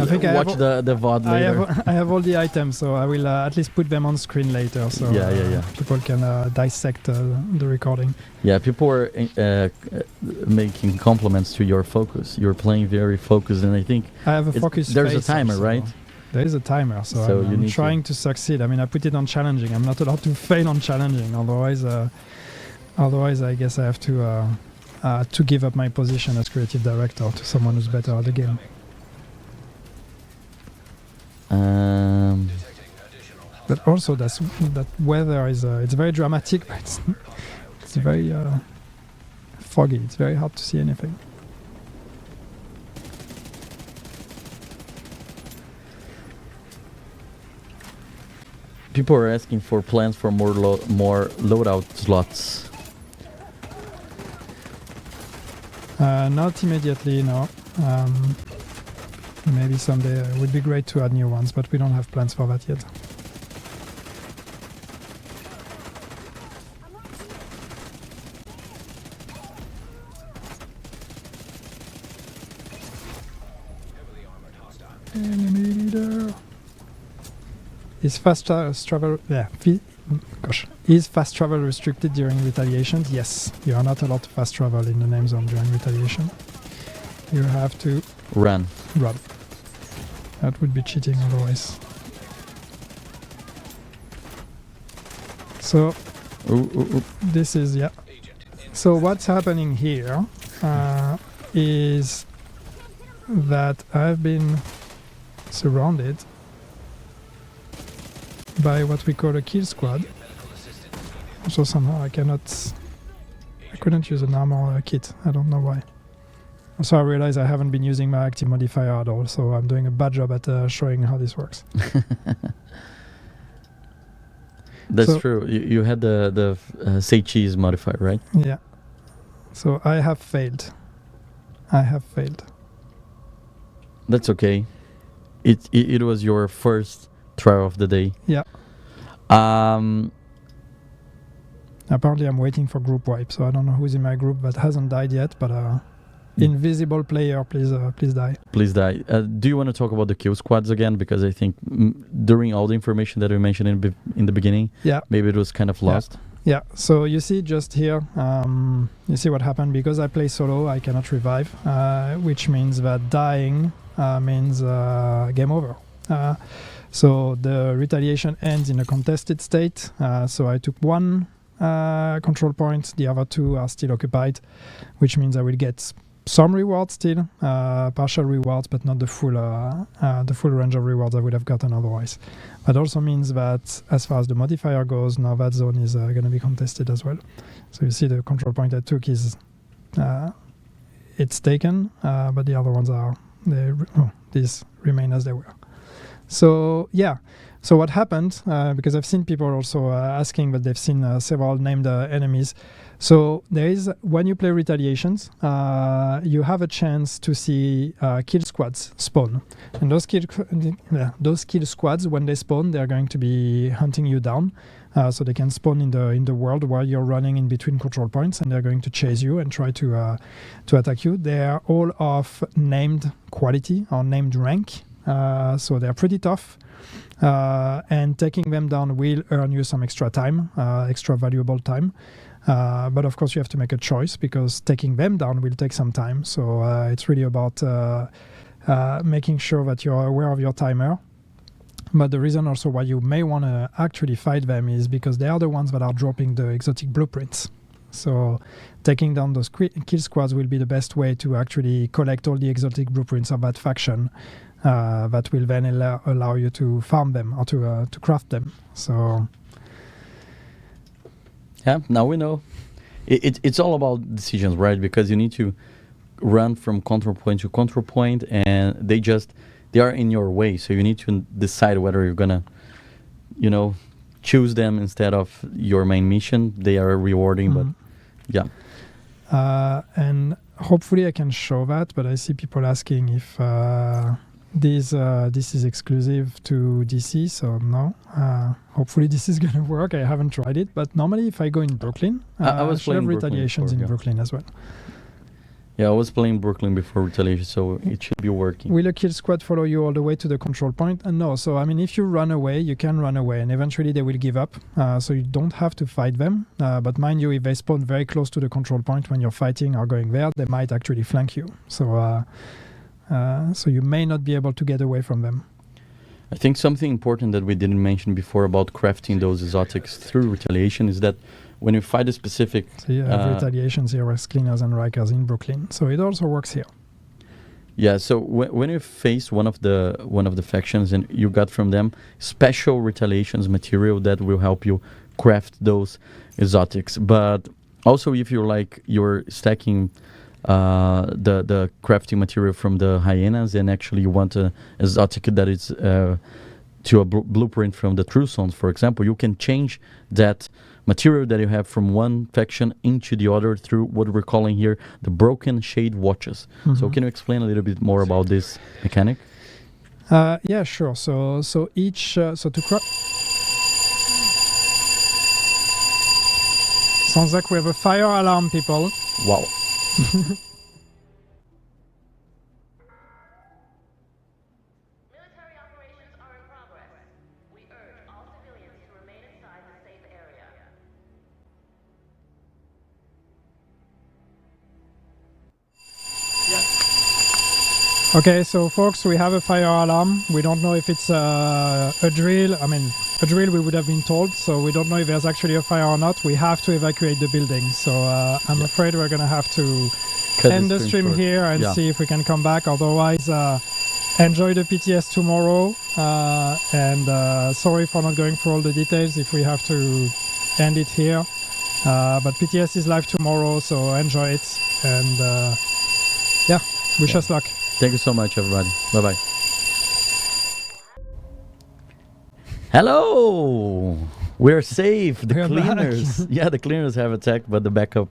think Watch the VOD later. I have all the items, so I will at least put them on screen later, so people can dissect the recording. Yeah, people were making compliments to your focus. You're playing very focused, and I think I have a focus. There's a timer, also. right? There is a timer, so I'm trying to succeed. I mean, I put it on challenging. I'm not allowed to fail on challenging, otherwise I guess I have to give up my position as creative director to someone who's better at the game. But also that weather is it's very dramatic, but it's very foggy. It's very hard to see anything. People are asking for plans for more loadout slots. Not immediately, no. Maybe someday it would be great to add new ones, but we don't have plans for that yet. Enemy leader. Is fast travel? Yeah. Is fast travel restricted during Retaliation? Yes. You are not allowed to fast travel in the name zone during Retaliation. You have to run. That would be cheating otherwise. So this is So what's happening here is that I've been surrounded by what we call a kill squad. So somehow I couldn't use an armor kit. I don't know why. Also I realize I haven't been using my active modifier at all, so I'm doing a bad job at showing how this works. That's true. You had the say cheese modifier, right? Yeah. So I have failed. That's okay. It was your first trial of the day. Yeah. Apparently I'm waiting for group wipe, so I don't know who's in my group that hasn't died yet, but invisible player, please die. Please die. Do you want to talk about the kill squads again? Because I think during all the information that we mentioned in the beginning, maybe it was kind of lost. Yeah, so you see just here, you see what happened. Because I play solo, I cannot revive, which means that dying means game over. So the retaliation ends in a contested state. So I took one control point, the other two are still occupied, which means I will get some rewards still, partial rewards, but not the full range of rewards I would have gotten otherwise. That also means that as far as the modifier goes, now that zone is going to be contested as well. So you see the control point I took is it's taken, but the other ones these remain as they were. So yeah. So what happened, because I've seen people also asking that they've seen several named enemies. So there is, when you play Retaliations, you have a chance to see kill squads spawn. And those kill squads, when they spawn, they're going to be hunting you down. So they can spawn in the world while you're running in between control points, and they're going to chase you and try to attack you. They are all of named quality or named rank. So they're pretty tough. And taking them down will earn you some extra time, extra valuable time. But of course you have to make a choice, because taking them down will take some time. So it's really about making sure that you're aware of your timer. But the reason also why you may want to actually fight them is because they are the ones that are dropping the exotic blueprints. So taking down those kill squads will be the best way to actually collect all the exotic blueprints of that faction. That will then allow you to farm them or to craft them. So yeah, now we know. It's all about decisions, right? Because you need to run from control point to control point, and they are in your way. So you need to decide whether you're gonna, choose them instead of your main mission. They are rewarding, but yeah. And hopefully I can show that, but I see people asking if this is exclusive to DC, so no. Hopefully this is going to work. I haven't tried it, but normally if I go in Brooklyn, I was playing Retaliations in Brooklyn as well. Yeah, I was playing Brooklyn before Retaliation, so it should be working. Will a kill squad follow you all the way to the control point? No. So, I mean, if you run away, you can run away, and eventually they will give up. So you don't have to fight them. But mind you, if they spawn very close to the control point when you're fighting or going there, they might actually flank you. So, so you may not be able to get away from them. I think something important that we didn't mention before about crafting those exotics through Retaliation is that when you fight a specific... So you have Retaliation, Zeros, Cleaners, and Rikers in Brooklyn. So it also works here. Yeah, so when you face one of the factions and you got from them special Retaliations material that will help you craft those exotics. But also if you're stacking the crafting material from the hyenas and actually you want a exotic that is to a blueprint from the True Sons, for example, you can change that material that you have from one faction into the other through what we're calling here the broken shade watches. So can you explain a little bit more about this mechanic? Yeah, sure. So each so to craft. Sounds like we have a fire alarm, people. Wow. Military operations are in progress. We urge all civilians to remain inside the safe area. Okay, so folks, we have a fire alarm. We don't know if it's a drill. I mean, a drill we would have been told, so we don't know if there's actually a fire or not. We have to evacuate the building, so I'm afraid we're going to have to end the stream here and see if we can come back. Otherwise, enjoy the PTS tomorrow, and sorry for not going through all the details if we have to end it here. But PTS is live tomorrow, so enjoy it, and yeah, wish us luck. Thank you so much, everybody. Bye-bye. Hello! We're safe. The cleaners. Yeah, the cleaners have attacked, but the backup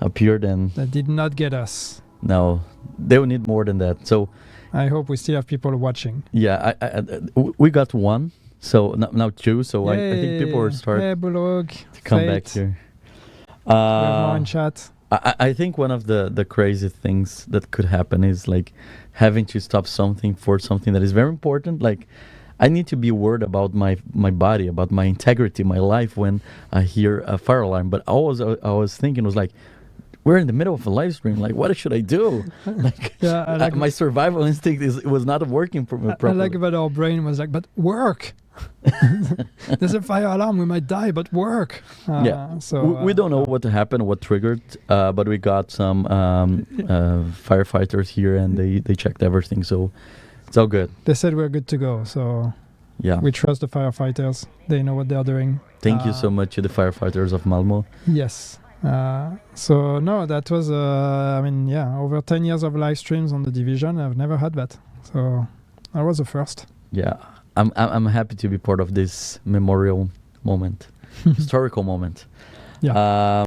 appeared and... That did not get us. No, they will need more than that. So I hope we still have people watching. Yeah, we got one. So now two. So I think people will start to come back here. We have more in chat. I think one of the crazy things that could happen is like having to stop something for something that is very important. Like I need to be worried about my body, about my integrity, my life when I hear a fire alarm. But I was thinking was like, we're in the middle of a live stream. Like, what should I do? Like, my survival instinct was not working properly. I like that our brain was like, but work. There's a fire alarm. We might die, but work. So we don't know what happened, what triggered, but we got some firefighters here, and they checked everything, so it's all good. They said we're good to go. So yeah, we trust the firefighters. They know what they're doing. Thank you so much to the firefighters of Malmo. Yes. So no, that was I mean, yeah, over 10 years of live streams on The Division. I've never had that, so that was the first. Yeah, I'm happy to be part of this memorial moment, historical moment. Yeah.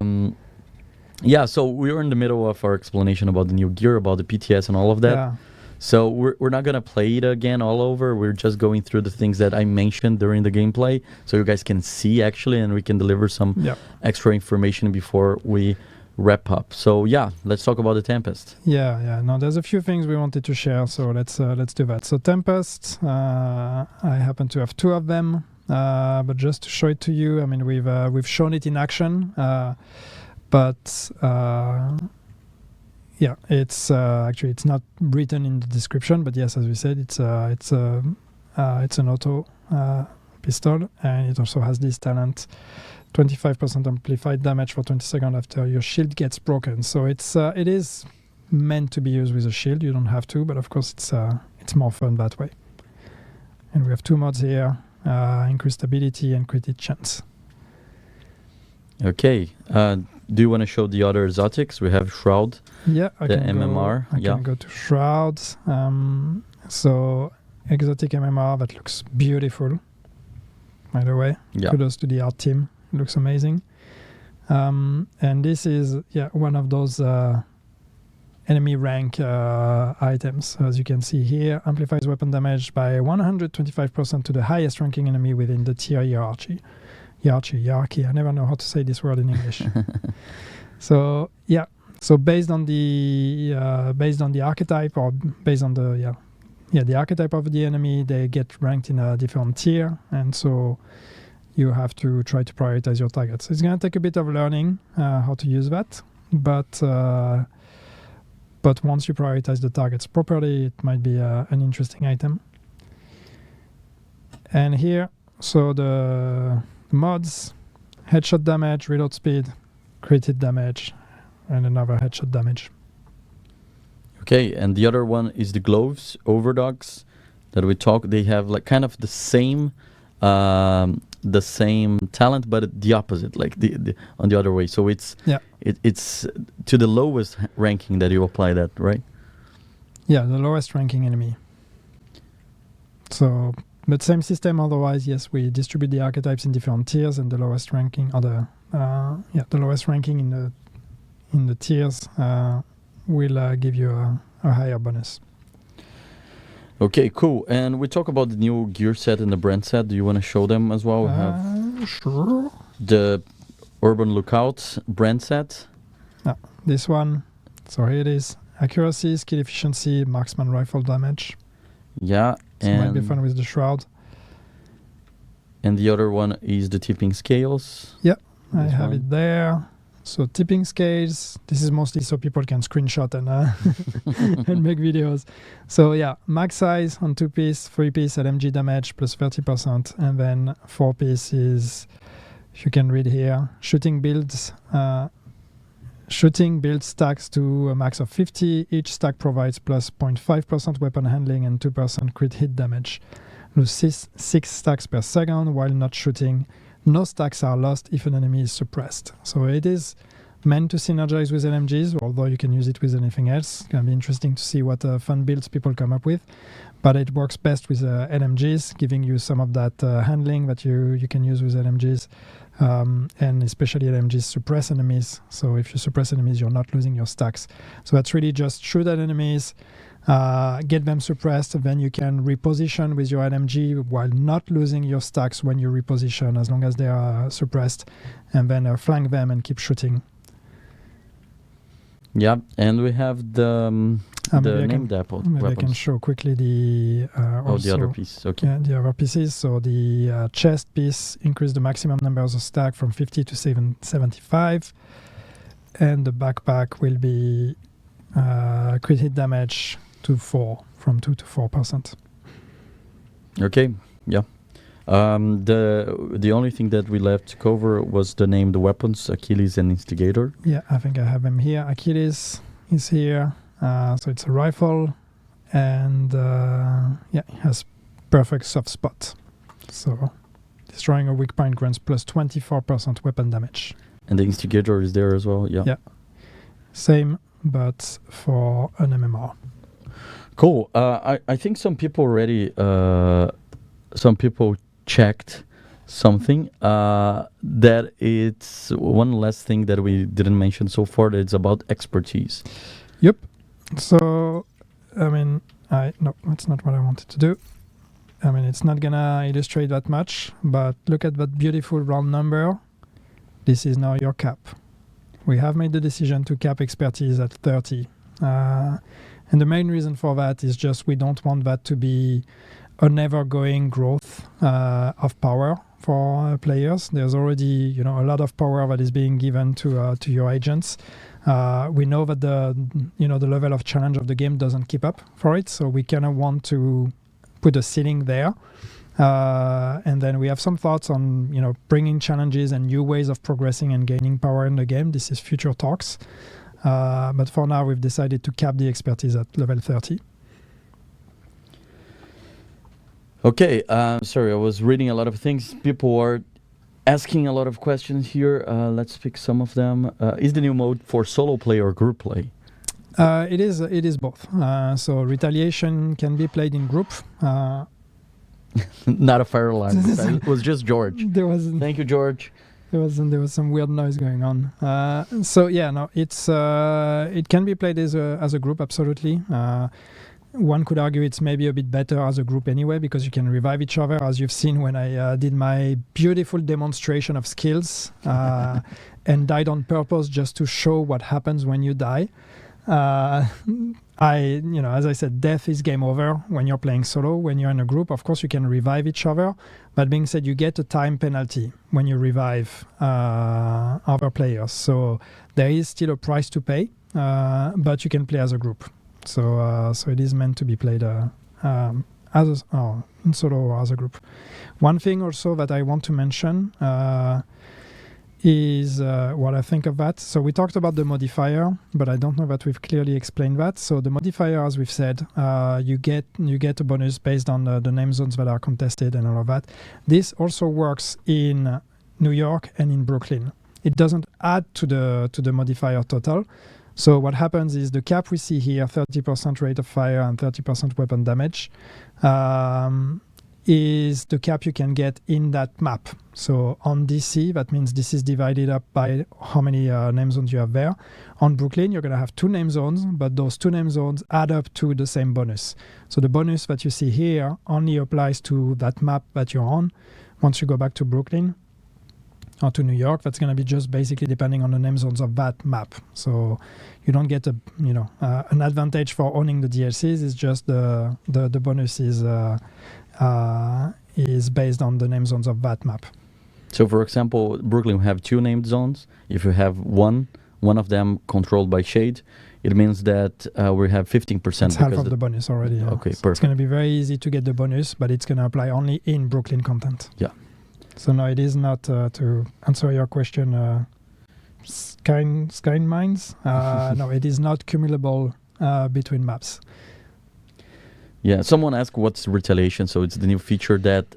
Yeah. So we were in the middle of our explanation about the new gear, about the PTS, and all of that. Yeah. So we're not gonna play it again all over. We're just going through the things that I mentioned during the gameplay, so you guys can see actually, and we can deliver some extra information before we wrap up. So yeah, let's talk about the Tempest. Yeah. No, there's a few things we wanted to share, so let's do that. So Tempest, I happen to have two of them, but just to show it to you, I mean we've shown it in action, but. Yeah, it's actually it's not written in the description, but yes, as we said, it's an auto pistol, and it also has this talent: 25% amplified damage for 20 seconds after your shield gets broken. So it is meant to be used with a shield. You don't have to, but of course it's more fun that way. And we have two mods here: increased ability and crit chance. Okay. Do you want to show the other exotics? We have Shroud. Yeah, I can MMR. I can go to Shroud. So exotic MMR that looks beautiful. By the way, kudos to the art team. It looks amazing. And this is one of those enemy rank items. As you can see here, amplifies weapon damage by 125% to the highest ranking enemy within the tier hierarchy. Hierarchy. I never know how to say this word in English. So So based on the archetype, or based on the archetype of the enemy, they get ranked in a different tier, and so you have to try to prioritize your targets. It's going to take a bit of learning how to use that, but once you prioritize the targets properly, it might be an interesting item. And here, so the mods: headshot damage, reload speed, crit hit damage, and another headshot damage. Okay, and the other one is the gloves, overdogs, that we talk. They have like kind of the same talent, but the opposite, like the on the other way. So it's to the lowest ranking that you apply that, right? Yeah, the lowest ranking enemy. So, but same system. Otherwise, yes, we distribute the archetypes in different tiers, and the lowest ranking, or the lowest ranking in the tiers will give you a higher bonus. Okay, cool. And we talk about the new gear set and the brand set. Do you want to show them as well? Sure. The Urban Lookout brand set. This one. So here it is. Accuracy, skill efficiency, marksman rifle damage. Yeah. So it might be fun with the shroud. And the other one is the tipping scales. Yeah, I have it there. So tipping scales, this is mostly so people can screenshot and and make videos. So yeah, max size on 2-piece, 3-piece LMG damage plus 30%, and then 4-piece is, if you can read here, shooting build stacks to a max of 50. Each stack provides plus 0.5% weapon handling and 2% crit hit damage. Lose 6 stacks per second while not shooting. No stacks are lost if an enemy is suppressed. So it is meant to synergize with LMGs, although you can use it with anything else. It's going to be interesting to see what fun builds people come up with. But it works best with LMGs, giving you some of that handling that you can use with LMGs. And especially LMGs suppress enemies. So if you suppress enemies, you're not losing your stacks. So that's really just shoot at enemies, get them suppressed, then you can reposition with your LMG while not losing your stacks when you reposition, as long as they are suppressed, and then flank them and keep shooting. Yeah, and we have the named weapons. Maybe I can show quickly the the other piece. Okay. Yeah, the other pieces. So the chest piece increase the maximum numbers of stack from 50 to 75, and the backpack will be crit hit damage to 4, from 2 to 4%. Okay. Yeah. The only thing that we left to cover was the named weapons, Achilles and Instigator. Yeah, I think I have them here. Achilles is here. So it's a rifle, and it has perfect soft spot. So destroying a weak point grants plus 24% weapon damage. And the Instigator is there as well. Yeah. Same, but for an MMR. Cool. I think some people already checked something that it's one last thing that we didn't mention so far, that it's about expertise. Yep. So no, that's not what I wanted to do. It's not gonna illustrate that much, but look at that beautiful round number. This is now your cap. We have made the decision to cap expertise at 30, and the main reason for that is just we don't want that to be a never-going growth of power for players. There's already, a lot of power that is being given to your agents. We know that the level of challenge of the game doesn't keep up for it, so we kind of want to put a ceiling there. And then we have some thoughts on, bringing challenges and new ways of progressing and gaining power in the game. This is future talks. But for now, we've decided to cap the expertise at level 30. Okay, sorry, I was reading a lot of things. People are asking a lot of questions here. Let's pick some of them. Is the new mode for solo play or group play? It is both. So Retaliation can be played in group. Not a fire alarm. It was just George. Thank you, George. There was some weird noise going on. It can be played as a group, absolutely. one could argue it's maybe a bit better as a group anyway, because you can revive each other, as you've seen when I did my beautiful demonstration of skills and died on purpose just to show what happens when you die. As I said, death is game over when you're playing solo. When you're in a group, of course, you can revive each other. That being said, you get a time penalty when you revive other players. So there is still a price to pay, but you can play as a group. So it is meant to be played in solo or as a group. One thing also that I want to mention is what I think of that. So we talked about the modifier, but I don't know that we've clearly explained that. So the modifier, as we've said, you get a bonus based on the name zones that are contested and all of that. This also works in New York and in Brooklyn. It doesn't add to the modifier total. So what happens is the cap we see here, 30% rate of fire and 30% weapon damage, is the cap you can get in that map. So on DC, that means this is divided up by how many name zones you have there. On Brooklyn, you're going to have 2 name zones, but those 2 name zones add up to the same bonus. So the bonus that you see here only applies to that map that you're on. Once you go back to Brooklyn or to New York, that's going to be just basically depending on the name zones of that map. So you don't get an advantage for owning the DLCs. It's just the bonus is based on the name zones of that map. So, for example, Brooklyn have 2 named zones. If you have one of them controlled by Shade, it means that we have 15%. It's half of the bonus already. Yeah. Okay, so perfect. It's going to be very easy to get the bonus, but it's going to apply only in Brooklyn content. Yeah. So no, it is not, to answer your question, Sky Mines. No, it is not cumulable between maps. Yeah, someone asked what's Retaliation. So it's the new feature that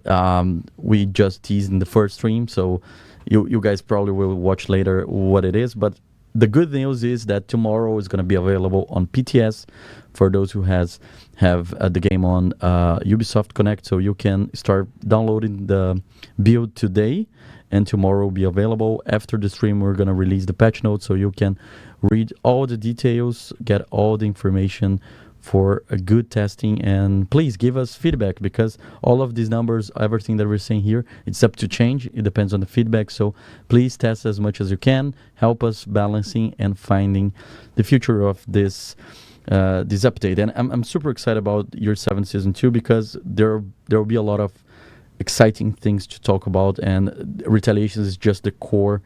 we just teased in the first stream. So you guys probably will watch later what it is. But the good news is that tomorrow is going to be available on PTS for those who have the game on Ubisoft Connect. So you can start downloading the build today, and tomorrow will be available. After the stream, we're going to release the patch notes so you can read all the details, get all the information for a good testing, and please give us feedback, because all of these numbers, everything that we're saying here, it's up to change. It depends on the feedback. So please test as much as you can. Help us balancing and finding the future of this update. And I'm super excited about Year 7 Season 2, because there will be a lot of exciting things to talk about, and Retaliation is just the core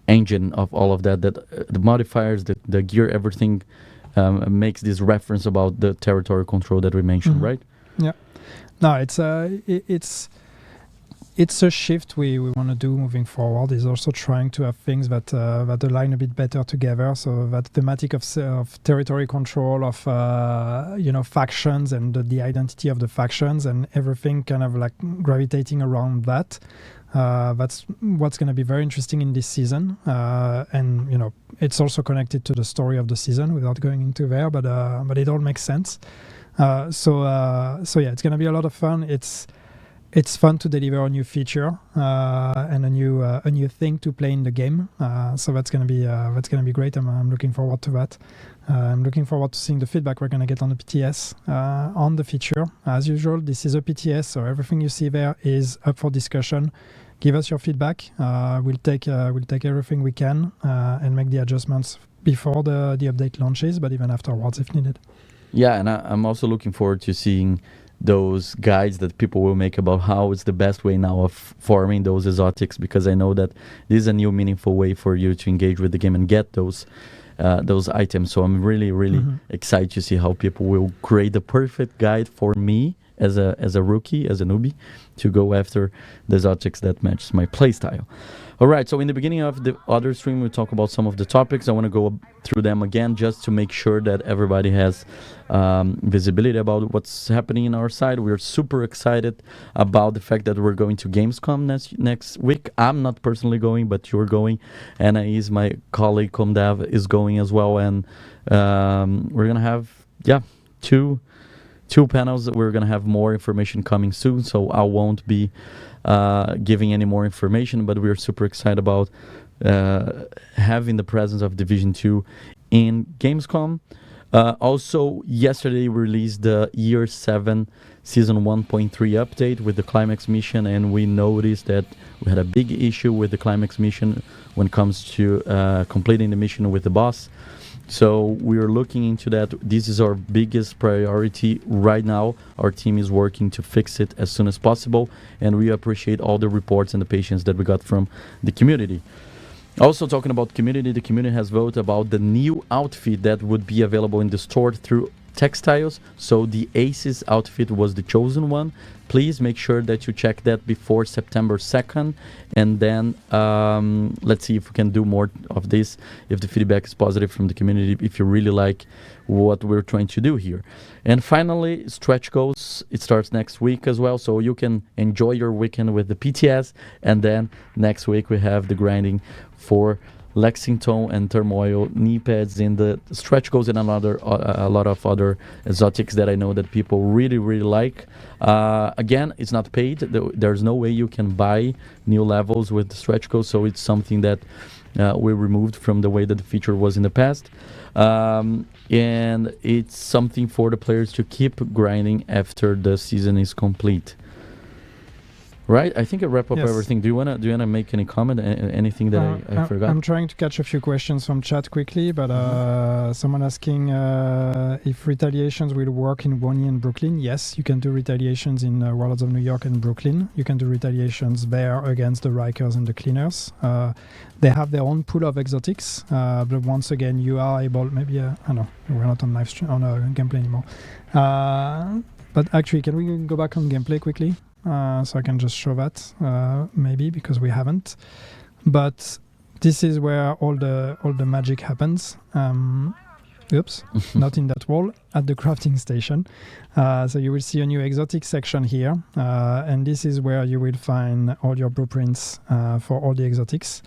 engine of all of that. The modifiers, the gear, everything makes this reference about the territory control that we mentioned, right? Yeah. No, it's a shift we want to do moving forward. Is also trying to have things that align a bit better together. So that thematic of territory control, of factions, and the identity of the factions, and everything kind of like gravitating around that. That's what's going to be very interesting in this season, and it's also connected to the story of the season without going into there, but it all makes sense. So yeah, it's going to be a lot of fun. It's fun to deliver a new feature and a new thing to play in the game. So that's going to be great. I'm looking forward to that. I'm looking forward to seeing the feedback we're going to get on the PTS on the feature. As usual, this is a PTS, so everything you see there is up for discussion. Give us your feedback. We'll take everything we can and make the adjustments before the update launches, but even afterwards if needed. Yeah, and I'm also looking forward to seeing those guides that people will make about how it's the best way now of farming those exotics, because I know that this is a new meaningful way for you to engage with the game and get those items. So I'm really excited to see how people will create the perfect guide for me as a rookie, as a newbie, to go after the exotics that matches my playstyle. All right, so in the beginning of the other stream, we talk about some of the topics. I want to go through them again just to make sure that everybody has visibility about what's happening in our side. We're super excited about the fact that we're going to Gamescom next week. I'm not personally going, but you're going. Anais, my colleague, Comdev, is going as well. And we're going to have, two panels. We're going to have more information coming soon, so I won't be giving any more information, but we're super excited about having the presence of Division 2 in Gamescom. Also, yesterday we released the Year 7 Season 1.3 update with the Climax mission, and we noticed that we had a big issue with the Climax mission when it comes to completing the mission with the boss. So we're looking into that. This is our biggest priority right now. Our team is working to fix it as soon as possible, and we appreciate all the reports and the patience that we got from the community. Also, talking about community, the community has voted about the new outfit that would be available in the store through textiles. So the Aces outfit was the chosen one. Please make sure that you check that before September 2nd, and then let's see if we can do more of this, if the feedback is positive from the community, if you really like what we're trying to do here. And finally, stretch goals, it starts next week as well, so you can enjoy your weekend with the PTS, and then next week we have the grinding for Lexington and Turmoil knee pads in the stretch goals, and a lot of other exotics that I know that people really like. Again, it's not paid. There's no way you can buy new levels with the stretch goals, so it's something that we removed from the way that the feature was in the past. And it's something for the players to keep grinding after the season is complete. Right, I think I wrap up everything. Do you wanna make any comment? Anything that I forgot? I'm trying to catch a few questions from chat quickly, but someone asking if retaliations will work in Bonnie and Brooklyn. Yes, you can do retaliations in Warlords of New York and Brooklyn. You can do retaliations there against the Rikers and the Cleaners. They have their own pool of exotics, but once again, you are able. Maybe I know we're not on live stream on gameplay anymore. But actually, can we go back on gameplay quickly? So I can just show that, maybe, because we haven't. But this is where all the magic happens. Oops, not in that wall, at the crafting station. So you will see a new exotic section here, and this is where you will find all your blueprints for all the exotics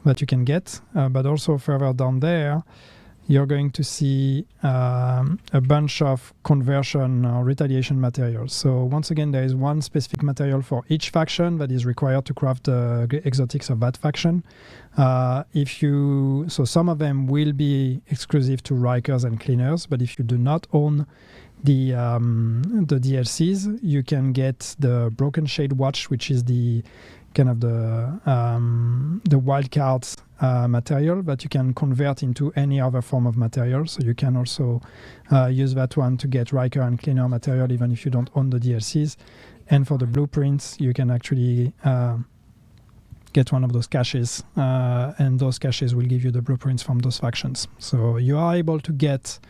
that you can get. But also further down there, you're going to see a bunch of conversion or retaliation materials. So once again, there is one specific material for each faction that is required to craft the exotics of that faction. So some of them will be exclusive to Rikers and Cleaners, but if you do not own the DLCs, you can get the Broken Shade Watch, which is the kind of the wildcards material that you can convert into any other form of material. So you can also use that one to get Riker and Cleaner material even if you don't own the DLCs. And for the blueprints, you can actually get one of those caches, and those caches will give you the blueprints from those factions. So you are able to get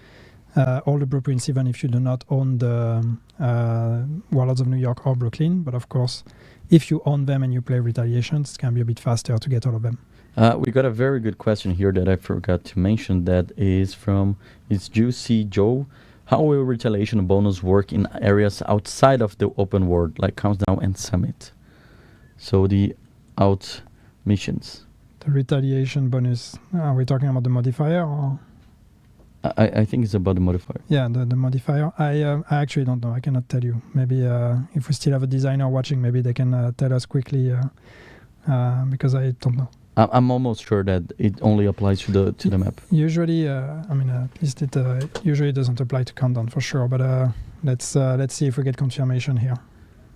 all the blueprints even if you do not own the Warlords of New York or Brooklyn. But of course, if you own them and you play Retaliations, it can be a bit faster to get all of them. We got a very good question here that I forgot to mention. That is from Juicy Joe. How will Retaliation bonus work in areas outside of the open world, like Countdown and Summit? So the out missions. The Retaliation bonus, are we talking about the modifier? Or? I think it's about the modifier. Yeah, the modifier. I actually don't know. I cannot tell you. Maybe if we still have a designer watching, maybe they can tell us quickly, because I don't know. I'm almost sure that it only applies to the map. Usually, at least it usually doesn't apply to Countdown for sure. But let's see if we get confirmation here.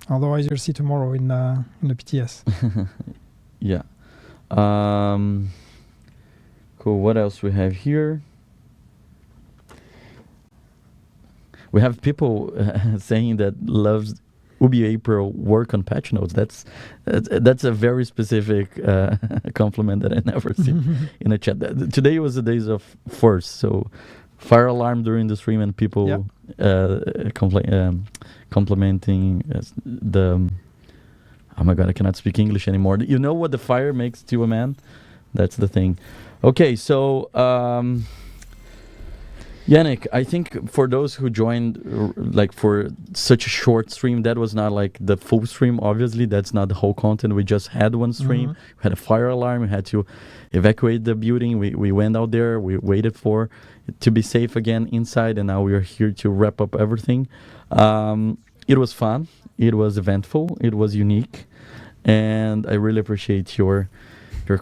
Otherwise, you'll see tomorrow in the PTS. Yeah. Cool. What else we have here? We have people saying that loves Ubi April work on patch notes. That's a very specific compliment that I never seen in a chat. Today was the days of first, so fire alarm during the stream and people complimenting the. Oh my god, I cannot speak English anymore. You know what the fire makes to a man? That's the thing. Okay, so. Yannick, I think for those who joined like for such a short stream, that was not like the full stream. Obviously, that's not the whole content. We just had one stream. We had a fire alarm. We had to evacuate the building. We went out there. We waited for it to be safe again inside, and now we are here to wrap up everything. It was fun. It was eventful. It was unique, and I really appreciate your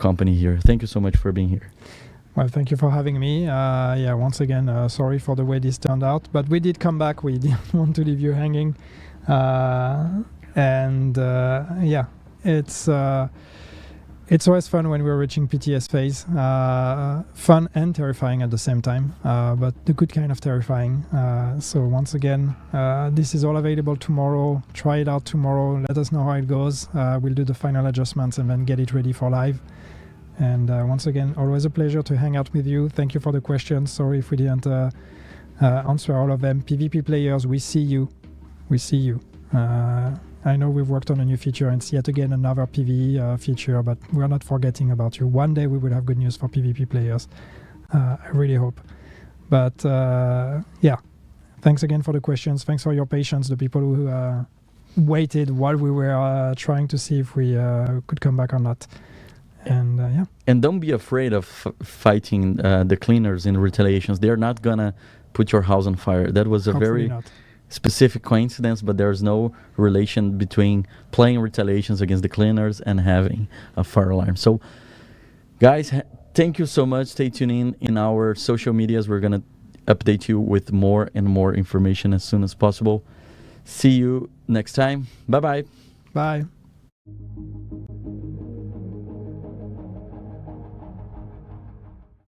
company here. Thank you so much for being here. Well, thank you for having me. Yeah, once again, sorry for the way this turned out, but we did come back. We didn't want to leave you hanging. Yeah, it's always fun when we're reaching PTS phase. Fun and terrifying at the same time, but the good kind of terrifying. So once again, this is all available tomorrow. Try it out tomorrow. Let us know how it goes. We'll do the final adjustments and then get it ready for live. And once again, always a pleasure to hang out with you. Thank you for the questions. Sorry if we didn't answer all of them. PvP players, we see you. We see you. I know we've worked on a new feature and it's yet again another PvE feature, but we're not forgetting about you. One day we will have good news for PvP players. I really hope. But yeah, thanks again for the questions. Thanks for your patience, the people who waited while we were trying to see if we could come back or not. And yeah. And don't be afraid of fighting the cleaners in retaliations. They're not gonna put your house on fire. That was a Hopefully very not. specific coincidence, but there's no relation between playing retaliations against the cleaners and having a fire alarm. So guys, thank you so much. Stay tuned in our social medias. We're gonna update you with more and more information as soon as possible. See you next time. Bye-bye. Bye.